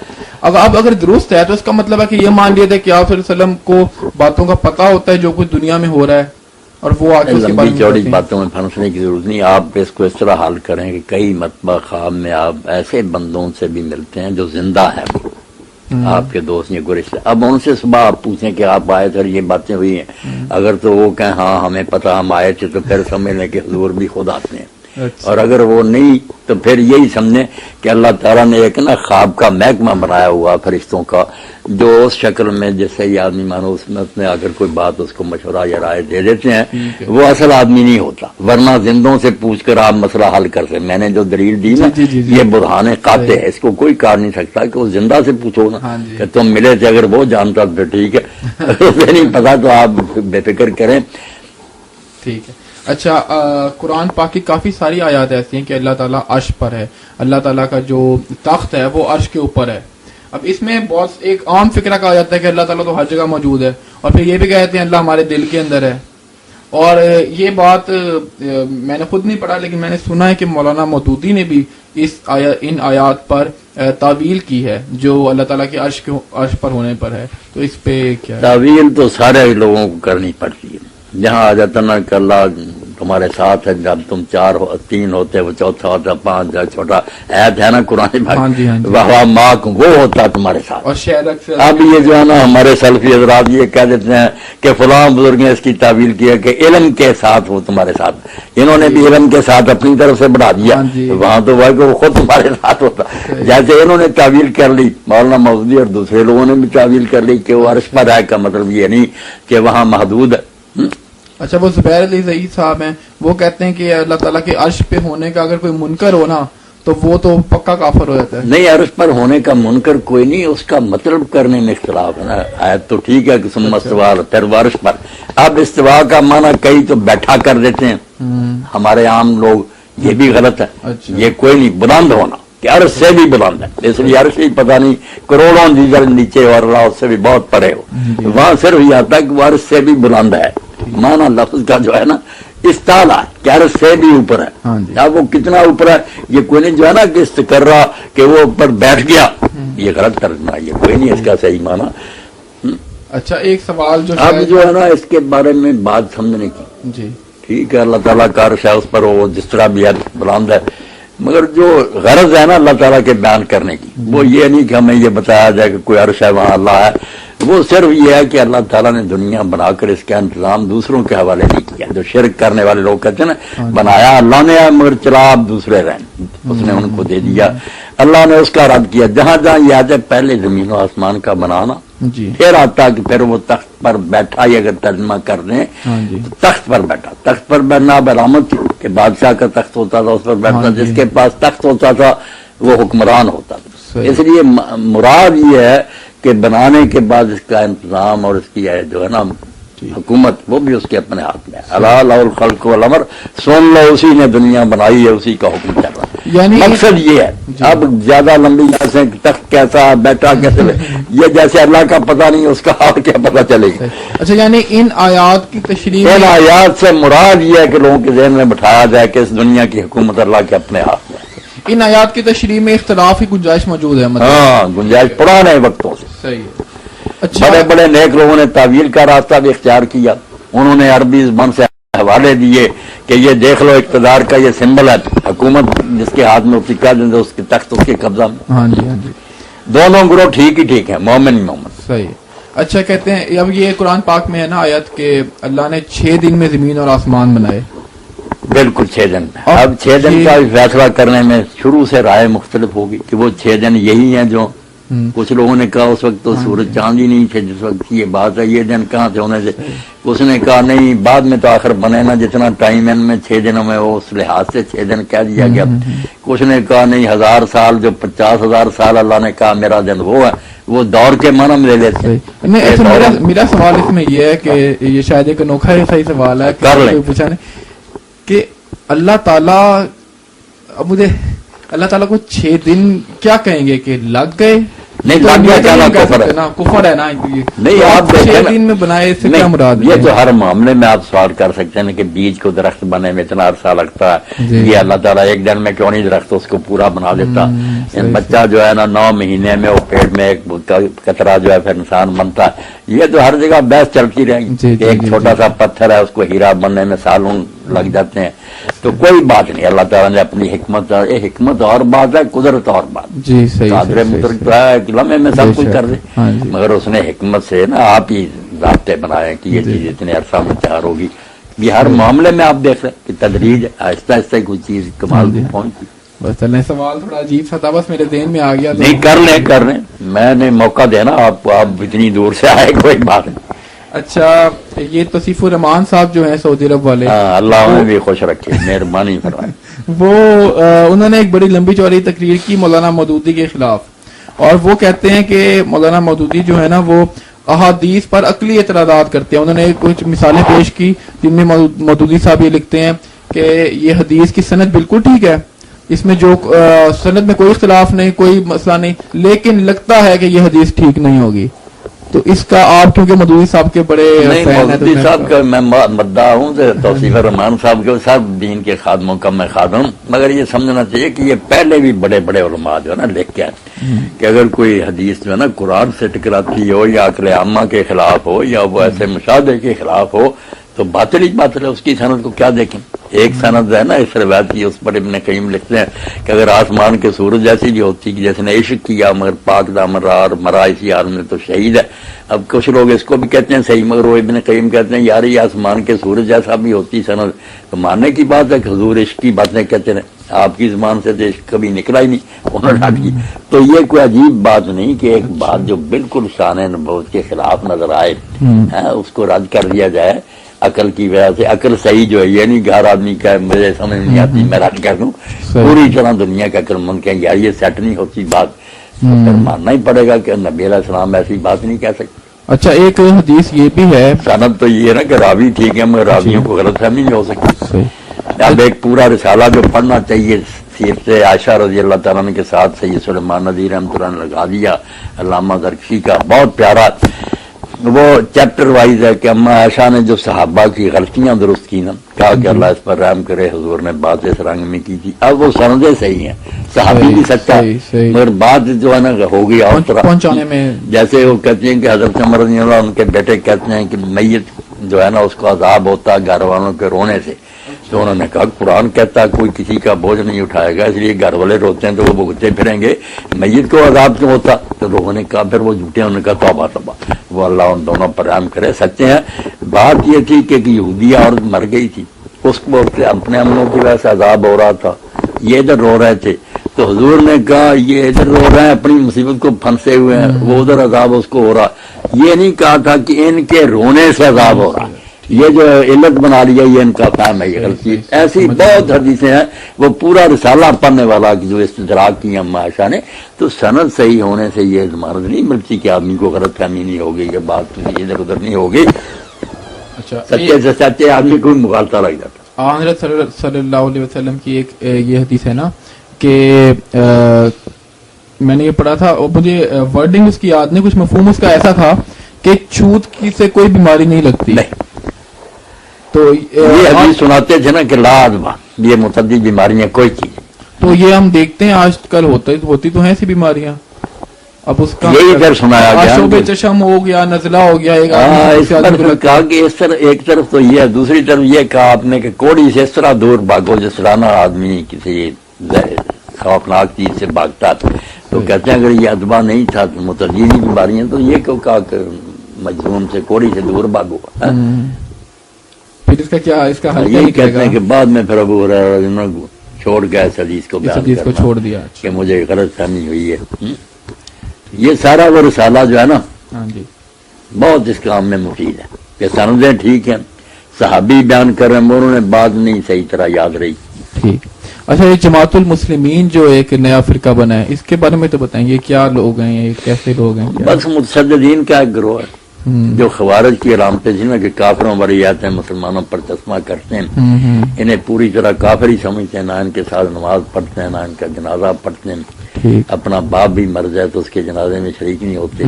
اگر درست ہے تو اس کا مطلب ہے کہ یہ مان لیا تھا کہ آپ صلی اللہ علیہ وسلم کو باتوں کا پتہ ہوتا ہے جو کچھ دنیا میں ہو رہا ہے, اور وہ آ کے لمبی چوڑی باتوں میں پھنسنے کی ضرورت نہیں. آپ اس کو اس طرح حل کریں کہ کئی مرتبہ خواب میں آپ ایسے بندوں سے بھی ملتے ہیں جو زندہ ہیں, آپ کے دوست یا گرشتے. اب ان سے صبح آپ پوچھیں کہ آپ آئے تھے یہ باتیں ہوئی ہیں, اگر تو وہ کہیں ہاں ہمیں پتہ ہم آئے تھے تو پھر سمجھ لیں کہ حضور بھی خود آتے ہیں. اور اگر وہ نہیں تو پھر یہی سمجھیں کہ اللہ تعالیٰ نے ایک نا خواب کا محکمہ بنایا ہوا فرشتوں کا جو اس شکل میں جیسے یہ آدمی مانو اس میں اگر کوئی بات اس کو مشورہ یا رائے دے دیتے ہیں وہ اصل آدمی نہیں ہوتا. ورنہ زندوں سے پوچھ کر آپ مسئلہ حل کر سکتے. میں نے جو دلیل دی نا یہ برہان قاطع ہے, اس کو کوئی کہا نہیں سکتا کہ اس زندہ سے پوچھو نا کہ تم ملے تھے, اگر وہ جانتا تو ٹھیک ہے, اسے نہیں پتا تو آپ بے فکر کریں. ٹھیک ہے. اچھا قرآن پاک کی کافی ساری آیات ایسی ہیں کہ اللہ تعالیٰ عرش پر ہے, اللہ تعالیٰ کا جو تخت ہے وہ عرش کے اوپر ہے. اب اس میں بہت ایک عام فکرہ کہا جاتا ہے کہ اللہ تعالیٰ تو ہر جگہ موجود ہے, اور پھر یہ بھی کہتے ہیں اللہ ہمارے دل کے اندر ہے. اور یہ بات میں نے خود نہیں پڑھا لیکن میں نے سنا ہے کہ مولانا مودودی نے بھی ان آیات پر تعویل کی ہے جو اللہ تعالیٰ کے عرش پر ہونے پر ہے. تو اس پہ کیا تعویل تو سارے لوگوں کو کرنی پڑتی ہے. جہاں آ جاتا نا کہ اللہ تمہارے ساتھ ہے, جب تم 3 ہوتے وہ چوتھا ہوتا 5 چھوٹا عید ہے نا قرآن واہ ماک وہ ہوتا تمہارے ساتھ. اور اب یہ جو ہے نا ہمارے سلفی حضرات یہ کہہ دیتے ہیں کہ فلاں بزرگ نے اس کی تعویل کی ہے کہ علم کے ساتھ وہ تمہارے ساتھ. انہوں نے بھی علم کے ساتھ اپنی طرف سے بڑھا دیا, وہاں تو وہ خود تمہارے ساتھ ہوتا. جیسے انہوں نے تعویل کر لی مولانا مودودی اور دوسرے لوگوں نے بھی تعویل کر لی کہ وہ عرش پر ہے, کا مطلب یہ نہیں کہ وہاں محدود ہے. اچھا وہ زبیر علی ضعیف صاحب ہیں, وہ کہتے ہیں کہ اللہ تعالیٰ کے عرش پہ ہونے کا اگر کوئی منکر ہو نا تو وہ تو پکا کافر ہو جاتا ہے. نہیں, عرش پر ہونے کا منکر کوئی نہیں, اس کا مطلب کرنے میں اختلاف ہے نا. آیت تو ٹھیک ہے کہ ثم استویٰ پھر عرش پر. اب استواء کا معنی کئی تو بیٹھا کر دیتے ہیں ہمارے عام لوگ, یہ بھی غلط ہے. یہ کوئی نہیں, بلند ہونا کہ عرش سے بھی بلند ہے, اس لیے عرش ہی پتہ نہیں کروڑوں دیگر نیچے اور اللہ اس سے بھی بہت پڑے ہو, وہاں صرف یہ آتا ہے کہ وہ عرش سے بھی بلند ہے. مانا لفظ کا جو ہے نا استعلا کہ عرش سے بھی اوپر ہے. اب وہ کتنا اوپر ہے یہ کوئی نہیں جو ہے نا کہ استقرا کہ وہ اوپر بیٹھ گیا, یہ غلط ترجمہ, یہ کوئی نہیں اس کا صحیح مانا. اچھا ایک سوال جو اب جو ہے نا اس کے بارے میں بات سمجھنے کی، جی ٹھیک ہے اللہ تعالیٰ کا عرش ہے، اس پر وہ جس طرح بھی ہے بلند ہے، مگر جو غرض ہے نا اللہ تعالیٰ کے بیان کرنے کی وہ یہ نہیں کہ ہمیں یہ بتایا جائے کہ کوئی عرش ہے وہاں اللہ ہے، وہ صرف یہ ہے کہ اللہ تعالیٰ نے دنیا بنا کر اس کا انتظام دوسروں کے حوالے نہیں کیا. جو شرک کرنے والے لوگ کہتے ہیں نا بنایا اللہ نے ہے مگر چلا آپ دوسرے رہیں، اس نے ان کو دے دیا، اللہ نے اس کا رد کیا. جہاں جہاں یہ آتا ہے پہلے زمین و آسمان کا بنانا، جی پھر آتا کہ پھر وہ تخت پر بیٹھا ہی اگر ترجمہ کر دیں جی تو تخت پر بیٹھا. تخت پر بیٹھنا علامت کہ بادشاہ کا تخت ہوتا تھا، اس پر بیٹھتا، جس کے پاس تخت ہوتا تھا وہ حکمران ہوتا تھا. اس لیے مراد یہ ہے کہ بنانے کے بعد اس کا انتظام اور اس کی جو ہے نا حکومت وہ بھی اس کے اپنے ہاتھ میں ہے. اللہ له الخلق والامر، سن لو اسی نے دنیا بنائی ہے، اسی کا حکم چل رہا ہے. یعنی مقصد یہ ہے. اب زیادہ لمبی جیسے تخت کیسا بیٹھا کیسے یہ جیسے اللہ کا پتہ نہیں اس کا حال کیا پتہ چلے گا. اچھا یعنی ان آیات کی تشریح، ان آیات سے مراد یہ ہے کہ لوگوں کے ذہن میں بٹھایا جائے کہ اس دنیا کی حکومت اللہ کے اپنے ہاتھ میں ہے. ان آیات کی تشریح میں اختلاف کی گنجائش موجود ہے مطلب. ہاں گنجائش پرانے وقتوں سے صحیح ہے. اچھا بڑے بڑے نیک لوگوں نے تعویل کا راستہ بھی اختیار کیا. انہوں نے عربی زبان سے حوالے دیے کہ یہ دیکھ لو اقتدار کا یہ سمبل ہے، حکومت جس کے ہاتھ میں اسی کا دیں اس کے تخت اس کے قبضہ میں. ہاں جی ہاں جی دونوں گروہ ٹھیک ہی ٹھیک ہیں، مومن ہی مومن. صحیح. اچھا کہتے ہیں اب یہ قرآن پاک میں ہے نا آیت کہ اللہ نے 6 دن میں زمین اور آسمان بنائے. بالکل 6 دن. اب 6 دن کا فیصلہ کرنے میں شروع سے رائے مختلف ہوگی کہ وہ 6 دن یہی ہیں جو کچھ لوگوں نے کہا اس وقت تو سورج چاند ہی نہیں تھے جس وقت یہ بات ہے، یہ دن کہاں سے ہونے سے. اس نے کہا نہیں بعد میں تو آخر بنے نا جتنا ٹائم ان میں 6 دنوں میں وہ اس لحاظ سے 6 دن کہہ دیا گیا. کچھ نے کہا نہیں 1000 سال جو 50,000 سال اللہ نے کہا میرا دن وہ ہے، وہ دور کے معنی میں لے لیتے. میرا سوال اس میں یہ ہے کہ یہ شاید ایک انوکھا صحیح سوال ہے پوچھا کہ اللہ تعالیٰ اب مجھے اللہ تعالیٰ کو 6 دن کیا کہیں گے کہ لگ گئے؟ نہیں لگ گیا کفر ہے نا. نہیں آپ 6 دن میں بنائے اس سے کیا مراد؟ یہ تو ہر معاملے میں آپ سوال کر سکتے ہیں کہ بیج کو درخت بنے میں اتنا عرصہ لگتا ہے، یہ اللہ تعالیٰ ایک دن میں کیوں نہیں درخت اس کو پورا بنا دیتا. بچہ جو ہے نا 9 مہینے میں وہ پیٹ میں ایک قطرہ جو ہے پھر انسان بنتا ہے. یہ تو ہر جگہ بحث چلتی رہے گی. ایک چھوٹا سا پتھر ہے اس کو ہیرا بننے میں سالوں لگ جاتے ہیں، تو کوئی بات نہیں. اللہ تعالیٰ نے اپنی حکمت اور بات ہے، قدرت اور بات. جی صحیح. قادر مطلق تو ہے کہ لمحے میں سب کچھ کر دے، مگر اس نے حکمت سے نا آپ ہی ضابطے بنائے کہ یہ چیز اتنے عرصہ میں تیار ہوگی. یہ ہر معاملے میں آپ دیکھ رہے کہ تدریج آہستہ آہستہ کوئی چیز کمال کو پہنچی. بس چلیں سوال تھوڑا عجیب سا تھا بس میرے ذہن میں آ گیا. نہیں کر لیں میں نے موقع دینا آپ کو، آپ اتنی دور سے آئے کوئی بات نہیں. اچھا یہ توصیف الرحمان صاحب جو ہیں سعودی عرب والے، اللہ انہیں بھی خوش رکھے، مہربانی فرمائے. وہ انہوں نے ایک بڑی لمبی چوڑی تقریر کی مولانا مودودی کے خلاف، اور وہ کہتے ہیں کہ مولانا مودودی جو ہے نا وہ احادیث پر عقلی اعتراضات کرتے ہیں. انہوں نے کچھ مثالیں پیش کی جن میں مودودی صاحب یہ لکھتے ہیں کہ یہ حدیث کی سند بالکل ٹھیک ہے، اس میں جو سند میں کوئی اختلاف نہیں، کوئی مسئلہ نہیں، لیکن لگتا ہے کہ یہ حدیث ٹھیک نہیں ہوگی. تو اس کا آپ کیونکہ مودودی صاحب کے بڑے مودودی صاحب کا میں مدعا ہوں توصیف الرحمان صاحب کے سب دین کے خادموں کا میں خادم، مگر یہ سمجھنا چاہیے کہ یہ پہلے بھی بڑے بڑے علماء جو ہے نا لکھ کے آتے کہ اگر کوئی حدیث جو ہے نا قرآن سے ٹکراتی ہو یا عقل عامہ کے خلاف ہو یا وہ ایسے مشاہدے کے خلاف ہو تو باطل ہی باطل ہے. اس کی سند کو کیا دیکھیں. ایک سند ہے نا اس روایت کی، اس پر ابن قیم لکھتے ہیں کہ اگر آسمان کے سورج جیسی بھی ہوتی کہ جس نے عشق کیا مگر پاک دامن مرا اسی حال میں تو شہید ہے. اب کچھ لوگ اس کو بھی کہتے ہیں صحیح، مگر وہ ابن قیم کہتے ہیں یار یہ آسمان کے سورج جیسا بھی ہوتی سند تو ماننے کی بات ہے کہ حضور عشق کی باتیں کہتے ہیں. آپ کی زبان سے تو عشق کبھی نکلا ہی نہیں انہوں نے. تو یہ کوئی عجیب بات نہیں کہ ایک بات جو بالکل شان نبوت کے خلاف نظر آئے اس کو رد کر دیا جائے عقل کی وجہ سے. عقل صحیح جو ہے یہ نہیں کہ ہر آدمی کا مجھے سمجھ نہیں آتی میں رد کر دوں. پوری طرح دنیا کا عقل مند کہ یار یہ سیٹ نہیں ہوتی بات، پھر ماننا ہی پڑے گا کہ نبی علیہ السلام ایسی بات نہیں کہہ سکتے. اچھا ایک حدیث یہ بھی ہے، سند تو یہ ہے نا کہ راوی ٹھیک ہے مگر راویوں کو غلط فہمی نہیں ہو سکتی. اب ایک پورا رسالہ جو پڑھنا چاہیے سیرت عائشہ رضی اللہ تعالیٰ عنہ کے ساتھ سید سلیمان ندوی رحمۃ اللہ نے لگا دیا علامہ زرکشی کا، بہت پیارا وہ چیپٹر وائز ہے کہ اما عائشہ نے جو صحابہ کی غلطیاں درست کی نا، کہا کہ اللہ اس پر رحم کرے، حضور نے بات اس رنگ میں کی تھی. اب وہ سندیں صحیح ہیں، صحابی بھی سچا ہے، صحیح. مگر بات جو ہے نا ہو گئی اور طرح پہنچانے میں. جیسے وہ کہتے ہیں کہ حضرت عمر رضی اللہ عنہ ان کے بیٹے کہتے ہیں کہ میت جو ہے نا اس کو عذاب ہوتا ہے گھر والوں کے رونے سے. تو انہوں نے کہا قرآن کہتا ہے کوئی کسی کا بوجھ نہیں اٹھائے گا، اس لیے گھر والے روتے ہیں تو وہ بھگتے پھریں گے، میت کو عذاب کیوں ہوتا؟ تو لوگوں نے کہا پھر وہ جھوٹے، انہوں نے کہا توبہ توبہ، وہ اللہ ان دونوں پر رحم کرے، سچے ہیں. بات یہ تھی کہ ایک یہودیہ عورت مر گئی تھی، اس کو اپنے عملوں کی وجہ سے عذاب ہو رہا تھا، یہ ادھر رو رہے تھے. تو حضور نے کہا یہ ادھر رو رہے ہیں اپنی مصیبت کو پھنسے ہوئے ہیں، وہ ادھر عذاب اس کو ہو رہا. یہ نہیں کہا تھا کہ ان کے رونے سے عذاب ہو رہا، یہ جو علت بنا لیا یہ ان کا فہم ہے، یہ غلطی. ایسی بہت حدیثیں ہیں، وہ پورا رسالہ پڑھنے والا جو استدراک کی اما عائشہ نے. تو سند صحیح ہونے سے یہ ضمانت نہیں ملتی کہ آدمی کو غلط فہمی نہیں ہوگی، یہ بات ادھر ادھر نہیں ہوگی. اچھا، سچے سے سچے آدمی کو مغالطہ لگ جاتا. حضرت صلی اللہ علیہ وسلم کی ایک یہ حدیث ہے نا کہ میں نے یہ پڑھا تھا اور مجھے ورڈنگ اس کی یاد نہیں، کچھ مفہوم اس کا ایسا تھا کہ چھوت کی سے کوئی بیماری نہیں لگتی. تو یہ حدیث سناتے تھے نا کہ لا ادوا، یہ متعدد بیماریاں کوئی چیز. تو یہ ہم دیکھتے ہیں آج کل ہوتی تو ہیں ایسی بیماریاں. اب اس کا یہی پھر سنایا گیا آشوب چشم ہو گیا، نزلہ ہو گیا. اس پر کہا کہ اس طرح ایک طرف تو یہ ہے، دوسری طرف یہ کہا آپ نے کہ کوڑی سے اس طرح دور بھاگو جس طرح نا آدمی کسی خوفناک چیز سے بھاگتا. تو کہتے ہیں اگر یہ ادوا نہیں تھا تو متعدد بیماریاں، تو یہ کیوں کہا کہ مجنون سے کوڑی سے دور بھاگو. پھر اس کا کیا، اس کا حل یہی کہتے ہیں کہ بعد میں پھر ابو ہریرہ چھوڑ گیا اس حدیث کو، اس حدیث کو چھوڑ دیا کہ مجھے غلط فہمی ہوئی ہے. یہ سارا وہ رسالہ جو ہے نا بہت اس کام میں مفید ہے کہ سندیں ٹھیک ہیں، صحابی بیان کر رہے ہیں، انہوں نے بات نہیں صحیح طرح یاد رہی. ٹھیک. اچھا، یہ جماعت المسلمین جو ایک نیا فرقہ بنا ہے، اس کے بارے میں تو بتائیں گے، کیا لوگ ہیں یہ، کیسے لوگ ہیں؟ بس متشددین کا ایک گروہ ہے جو خوارج کی علامتیں تھیں نا کہ کافروں والی آتے ہیں، مسلمانوں پر چشمہ کرتے ہیں، انہیں پوری طرح کافر ہی سمجھتے ہیں، نہ ان کے ساتھ نماز پڑھتے ہیں، نہ ان کا جنازہ پڑھتے ہیں، اپنا باپ بھی مر جائے تو اس کے جنازے میں شریک نہیں ہوتے.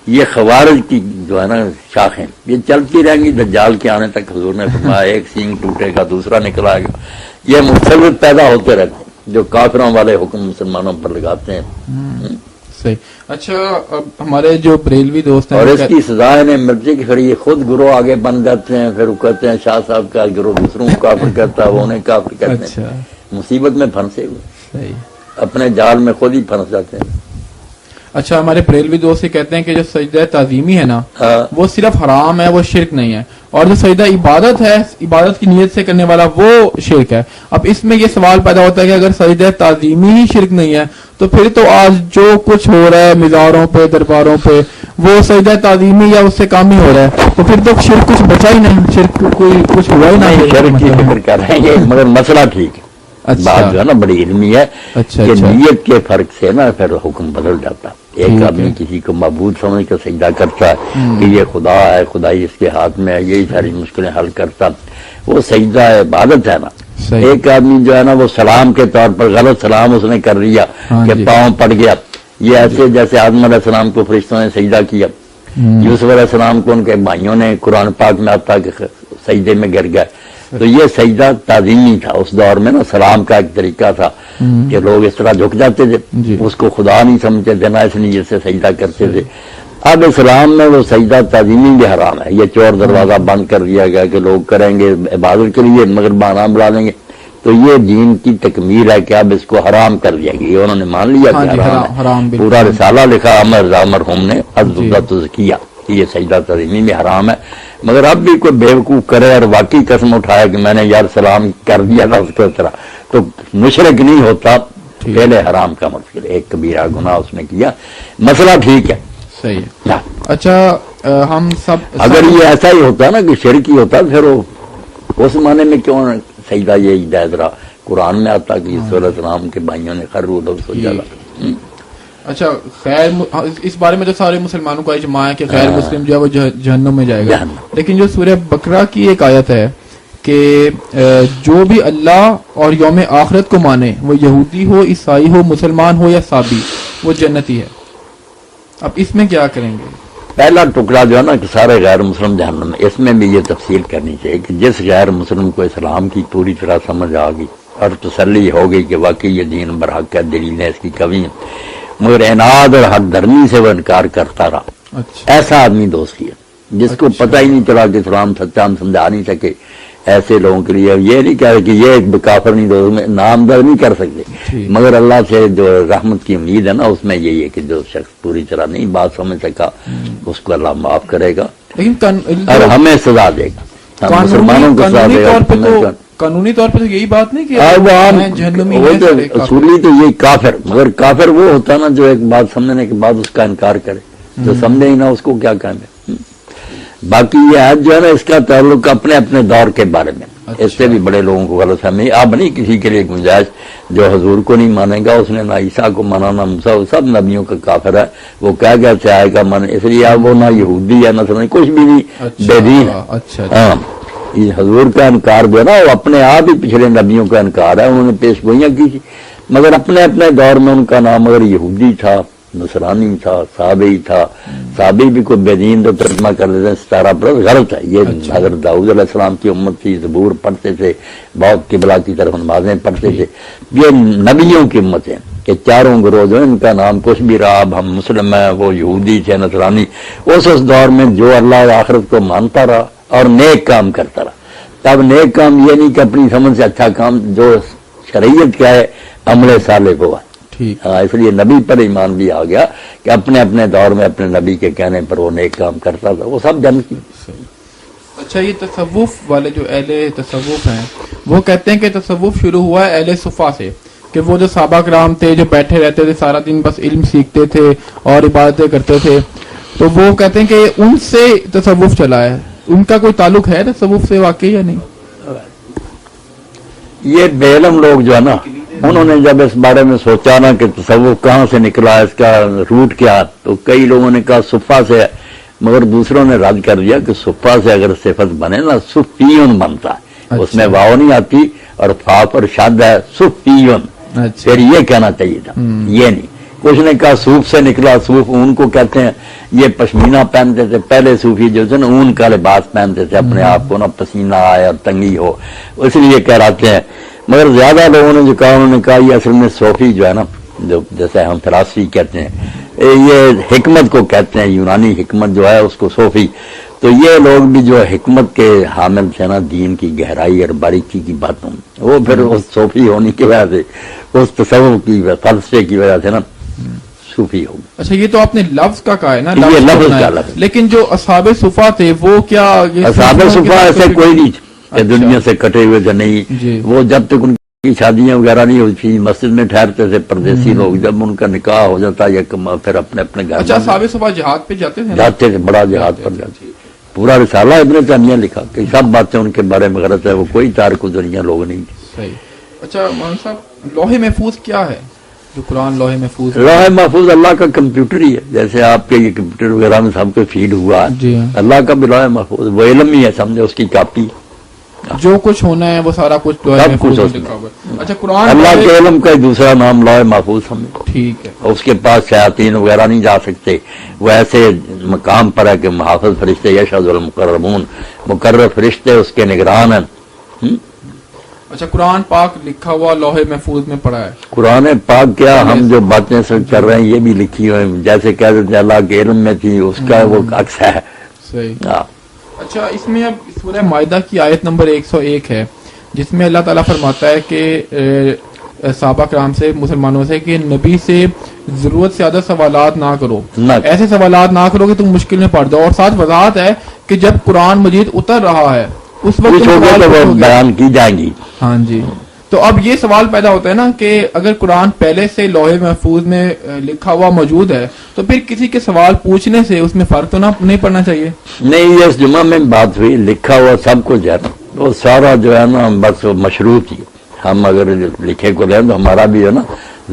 یہ خوارج کی جو ہے نا شاخیں یہ چلتی رہیں گی دجال کے آنے تک. حضور نے فرمایا ایک سینگ ٹوٹے گا دوسرا نکل آئے گا. یہ مختلف پیدا ہوتے رہتے ہیں جو کافروں والے حکم مسلمانوں پر لگاتے ہیں. صحیح. اچھا، اب ہمارے جو بریلوی دوست ہیں اور اس کی سزا انہیں ملتی کہ پھر یہ خود گروہ آگے بن جاتے ہیں، پھر وہ کہتے ہیں شاہ صاحب کا گروہ دوسروں کو کافر کرتا ہے، وہ انہیں کافر کرتے ہیں. مصیبت میں پھنسے ہوئے، اپنے جال میں خود ہی پھنس جاتے ہیں. اچھا، ہمارے بریلوی دوست یہ کہتے ہیں کہ جو سجدہ تعظیمی ہے نا وہ صرف حرام ہے، وہ شرک نہیں ہے، اور جو سجدہ عبادت ہے، عبادت کی نیت سے کرنے والا وہ شرک ہے. اب اس میں یہ سوال پیدا ہوتا ہے کہ اگر سجدہ تعظیمی ہی شرک نہیں ہے تو پھر تو آج جو کچھ ہو رہا ہے مزاروں پہ، درباروں پہ، وہ سجدہ تعظیمی یا اس سے کام ہی ہو رہا ہے، تو پھر تو شرک کچھ بچا ہی نہیں، شرک کوئی کچھ ہوا ہی نہیں. شرک کی فکر کر رہے ہیں مگر مسئلہ ٹھیک ہے. بات جو ہے نا بڑی علمی ہے کہ نیت کے فرق سے نا پھر حکم بدل جاتا. ایک آدمی کسی کو معبود سمجھ کر سجدہ کرتا ہے کہ یہ خدا ہے، خدائی اس کے ہاتھ میں ہے، یہی ساری مشکلیں حل کرتا، وہ سجدہ عبادت ہے نا. ایک آدمی جو ہے نا وہ سلام کے طور پر غلط سلام اس نے کر لیا کہ پاؤں پڑ گیا. یہ ایسے جیسے آدم علیہ السلام کو فرشتوں نے سجدہ کیا، یوسف علیہ السلام کو ان کے بھائیوں نے قرآن پاک میں آتا کہ سجدے میں گر گئے. تو یہ سجدہ تعظیمی تھا اس دور میں نا، سلام کا ایک طریقہ تھا کہ لوگ اس طرح جھک جاتے تھے، اس کو خدا نہیں سمجھتے تھے، نہ اس نیت سے سجدہ کرتے تھے. اب اسلام میں وہ سجدہ تعظیمی بھی حرام ہے. یہ چور دروازہ بند کر دیا گیا کہ لوگ کریں گے عبادت کے لیے مگر بہانہ بنا دیں گے. تو یہ دین کی تکمیل ہے کہ اب اس کو حرام کر دیا گیا. یہ انہوں نے مان لیا کہ حرام ہے. پورا رسالہ لکھا عمر مرحوم نے کیا کہ یہ سجدہ تعظیمی میں حرام ہے. مگر اب بھی کوئی بیوقوف کرے اور واقعی قسم اٹھایا کہ میں نے یار سلام کر دیا تھا اس کو طرح، تو مشرک نہیں ہوتا. پہلے حرام کا مطلب ایک کبیرہ گناہ اس نے کیا. مسئلہ ٹھیک ہے، صحیح ہے. اچھا، ہم سب اگر یہ ایسا ہی ہوتا نا کہ شرک ہی ہوتا پھر وہ اس معنی میں کیوں سجدہ یہ جائز رہا؟ قرآن میں آتا کہ یوسف علیہ السلام کے بھائیوں نے خرو لفظ ہو جاتا. اچھا، خیر اس بارے میں تو سارے مسلمانوں کا اجماع ہے کہ غیر مسلم جو ہے وہ جہنم میں جائے گا. لیکن جو سورہ بقرہ کی ایک آیت ہے کہ جو بھی اللہ اور یوم آخرت کو مانے، وہ یہودی ہو، عیسائی ہو، مسلمان ہو یا صابی، وہ جنتی ہے. اب اس میں کیا کریں گے؟ پہلا ٹکڑا جو ہے نا کہ سارے غیر مسلم جہنم میں، اس میں بھی یہ تفصیل کرنی چاہیے کہ جس غیر مسلم کو اسلام کی پوری طرح سمجھ آ گئی اور تسلی ہو گئی کہ واقعی یہ دین برحق ہے، دلیلیں اس کی کمی ہیں، مگر اناد اور حق درمی سے وہ انکار کرتا رہا، اچھا ایسا آدمی دوستی ہے جس کو پتہ ہی نہیں چلا کہ اسلام سچا، ہم سمجھا نہیں سکے ایسے لوگوں کے لیے یہ نہیں کہہ رہے کہ یہ ایک کافر نہیں، دوست میں نامزد نہیں کر سکتے، ٹھیک۔ مگر اللہ سے جو رحمت کی امید ہے نا اس میں یہی ہے کہ جو شخص پوری طرح نہیں بات سمجھ سکا اس کو اللہ معاف کرے گا لیکن اور ہمیں سزا دے گا، ہم مسلمانوں کو سزا دے گا۔ قانونی طور پہ تو یہی بات نہیں کہ وہ عام جہنمی وہ ہیں تو سارے کافر۔ اصولی تو یہی کافر، مگر کافر وہ ہوتا نا جو ایک بات سمجھنے کے بعد اس کا انکار کرے، جو سمجھے ہی نہ اس کو کیا کہیں گے۔ باقی یہ آج جو ہے نا اس کا تعلق اپنے اپنے دور کے بارے میں، اس سے بھی بڑے لوگوں کو غلط فہمی، اب نہیں کسی کے لیے گنجائش، جو حضور کو نہیں مانے گا اس نے نہ عیسیٰ کو مانا نہ موسیٰ، وہ سب نبیوں کا کافر ہے، وہ کہہ گیا سے آئے گا من، اس لیے اب وہ نہ یہودی ہے نہ سمجھ کچھ بھی نہیں، بے دین ہے۔ اچھا ہاں یہ حضور کا انکار جو ہے نا وہ اپنے آپ ہی پچھلے نبیوں کا انکار ہے، انہوں نے پیش گوئیاں کی تھی، مگر اپنے اپنے دور میں ان کا نام اگر یہودی تھا، نصرانی تھا، صحابی تھا، صحابی بھی کوئی بے دین تو ترجمہ کر دیتے ہیں 17 برس، غلط ہے یہ۔ حضرت داؤد علیہ السلام کی امت تھی، زبور پڑھتے تھے، بہت قبلہ کی طرف نمازیں پڑھتے تھے، یہ نبیوں کی امت ہے کہ چاروں گروہ جو ان کا نام کچھ بھی رہا، اب ہم مسلم ہیں، وہ یہودی تھے، نصرانی، اس دور میں جو اللہ آخرت کو مانتا رہا اور نیک کام کرتا رہا۔ تب نیک کام یہ نہیں کہ اپنی سمجھ سے اچھا کام، جو شریعت کیا ہے عمل صالح ہوا، ٹھیک۔ ہاں اس لیے نبی پر ایمان بھی آ گیا کہ اپنے اپنے دور میں اپنے نبی کے کہنے پر وہ نیک کام کرتا تھا، وہ سب جنت کی۔ اچھا یہ تصوف والے جو اہل تصوف ہیں وہ کہتے ہیں کہ تصوف شروع ہوا ہے اہل صفا سے، کہ وہ جو صحابہ کرام تھے جو بیٹھے رہتے تھے سارا دن بس علم سیکھتے تھے اور عبادتیں کرتے تھے، تو وہ کہتے ہیں کہ ان سے تصوف چلا ہے، ان کا کوئی تعلق ہے تصوف سے واقعی یا نہیں؟ یہ بے علم لوگ جو ہے نا انہوں نے جب اس بارے میں سوچا نا کہ تصوف کہاں سے نکلا، اس کا روٹ کیا، تو کئی لوگوں نے کہا صفا سے ہے، مگر دوسروں نے رد کر دیا کہ صفا سے اگر صفت بنے نا صفیون بنتا ہے، اس میں واو نہیں آتی اور فا پر شد ہے، صفیون، پھر یہ کہنا چاہیے تھا، یہ نہیں۔ کچھ نے کہا صوف سے نکلا، صوف اون کو کہتے ہیں، یہ پشمینہ پہنتے تھے پہلے صوفی جو تھے نا، اون کا لباس پہنتے تھے اپنے آپ کو نا پسینہ آئے اور تنگی ہو، اس لیے کہلاتے ہیں۔ مگر زیادہ لوگوں نے جو کہا انہوں نے کہا یہ اصل میں صوفی جو ہے نا، جو جیسے ہم فلاسفی کہتے ہیں، یہ حکمت کو کہتے ہیں، یونانی حکمت جو ہے اس کو صوفی، تو یہ لوگ بھی جو حکمت کے حامل تھے نا، دین کی گہرائی اور باریکی کی باتوں، وہ پھر اس صوفی ہونے کی وجہ سے، اس تصوف کی فلسفے کی وجہ سے نا صوفی ہو گئے۔ اچھا یہ تو آپ نے لفظ کا کہا ہے نا، یہ لفظ کا لفظ، لیکن جو اصحاب صفا تھے وہ کیا اصحاب صفا ایسے کوئی نہیں کہ دنیا سے کٹے ہوئے تھے، نہیں، وہ جب تک ان کی شادیاں وغیرہ نہیں ہوئی تھی مسجد میں ٹھہرتے تھے پردیسی لوگ، جب ان کا نکاح ہو جاتا یا پھر اپنے اپنے گھر اچھا اصحاب صفا جہاد پہ جاتے تھے، جاتے تھے، بڑا جہاد پر جاتے، پورا رسالہ ابن تیمیہ لکھا کہ سب باتیں ان کے بارے میں غلط ہے، وہ کوئی تارک دنیا لوگ نہیں تھے۔ صحیح۔ اچھا مولانا صاحب لوح محفوظ کیا ہے، جو قرآن لوح محفوظ؟ لوح محفوظ اللہ کا کمپیوٹر ہی ہے، جیسے آپ کے یہ کمپیوٹر وغیرہ میں سب کو فیڈ ہوا ہے، اللہ کا بھی لوح محفوظ، وہ علم ہی ہے، سمجھے اس کی کاپی، جو کچھ ہونا ہے وہ سارا کچھ لوح محفوظ میں لکھا ہوا ہے۔ اچھا قرآن اللہ کے علم کا دوسرا نام لوح محفوظ سمجھے، ٹھیک ہے، اس کے پاس شیاطین وغیرہ نہیں جا سکتے، وہ ایسے مقام پر ہے کہ محافظ فرشتے یشہد المقربون، مقرر فرشتے اس کے نگران ہیں۔ اچھا قرآن پاک لکھا ہوا لوح محفوظ میں پڑا ہے، قرآن پاک کیا ہم جو باتیں سب کر رہے ہیں یہ بھی لکھی ہوئی ہیں، جیسے کہہ دیتے ہیں اللہ کے علم میں تھی، اس کا وہ عکس ہے۔ صحیح۔ اچھا اس میں اب سورہ مائدہ کی آیت نمبر 101 ہے جس میں اللہ تعالیٰ فرماتا ہے کہ صحابہ کرام سے، مسلمانوں سے، کہ نبی سے ضرورت سے زیادہ سوالات نہ کرو، ایسے سوالات نہ کرو کہ تم مشکل میں پڑ جاؤ، اور ساتھ وضاحت ہے کہ جب قرآن مجید اتر رہا ہے اس وقت بیان کی جائیں گی۔ ہاں جی، تو اب یہ سوال پیدا ہوتا ہے نا کہ اگر قرآن پہلے سے لوح محفوظ میں لکھا ہوا موجود ہے تو پھر کسی کے سوال پوچھنے سے اس میں فرق تو نہیں پڑنا چاہیے؟ نہیں، یہ اس جمعہ میں بات ہوئی، لکھا ہوا سب کچھ ہے نا، وہ سارا جو ہے نا بس مشروط ہی، ہم اگر لکھے کو لیں تو ہمارا بھی ہے نا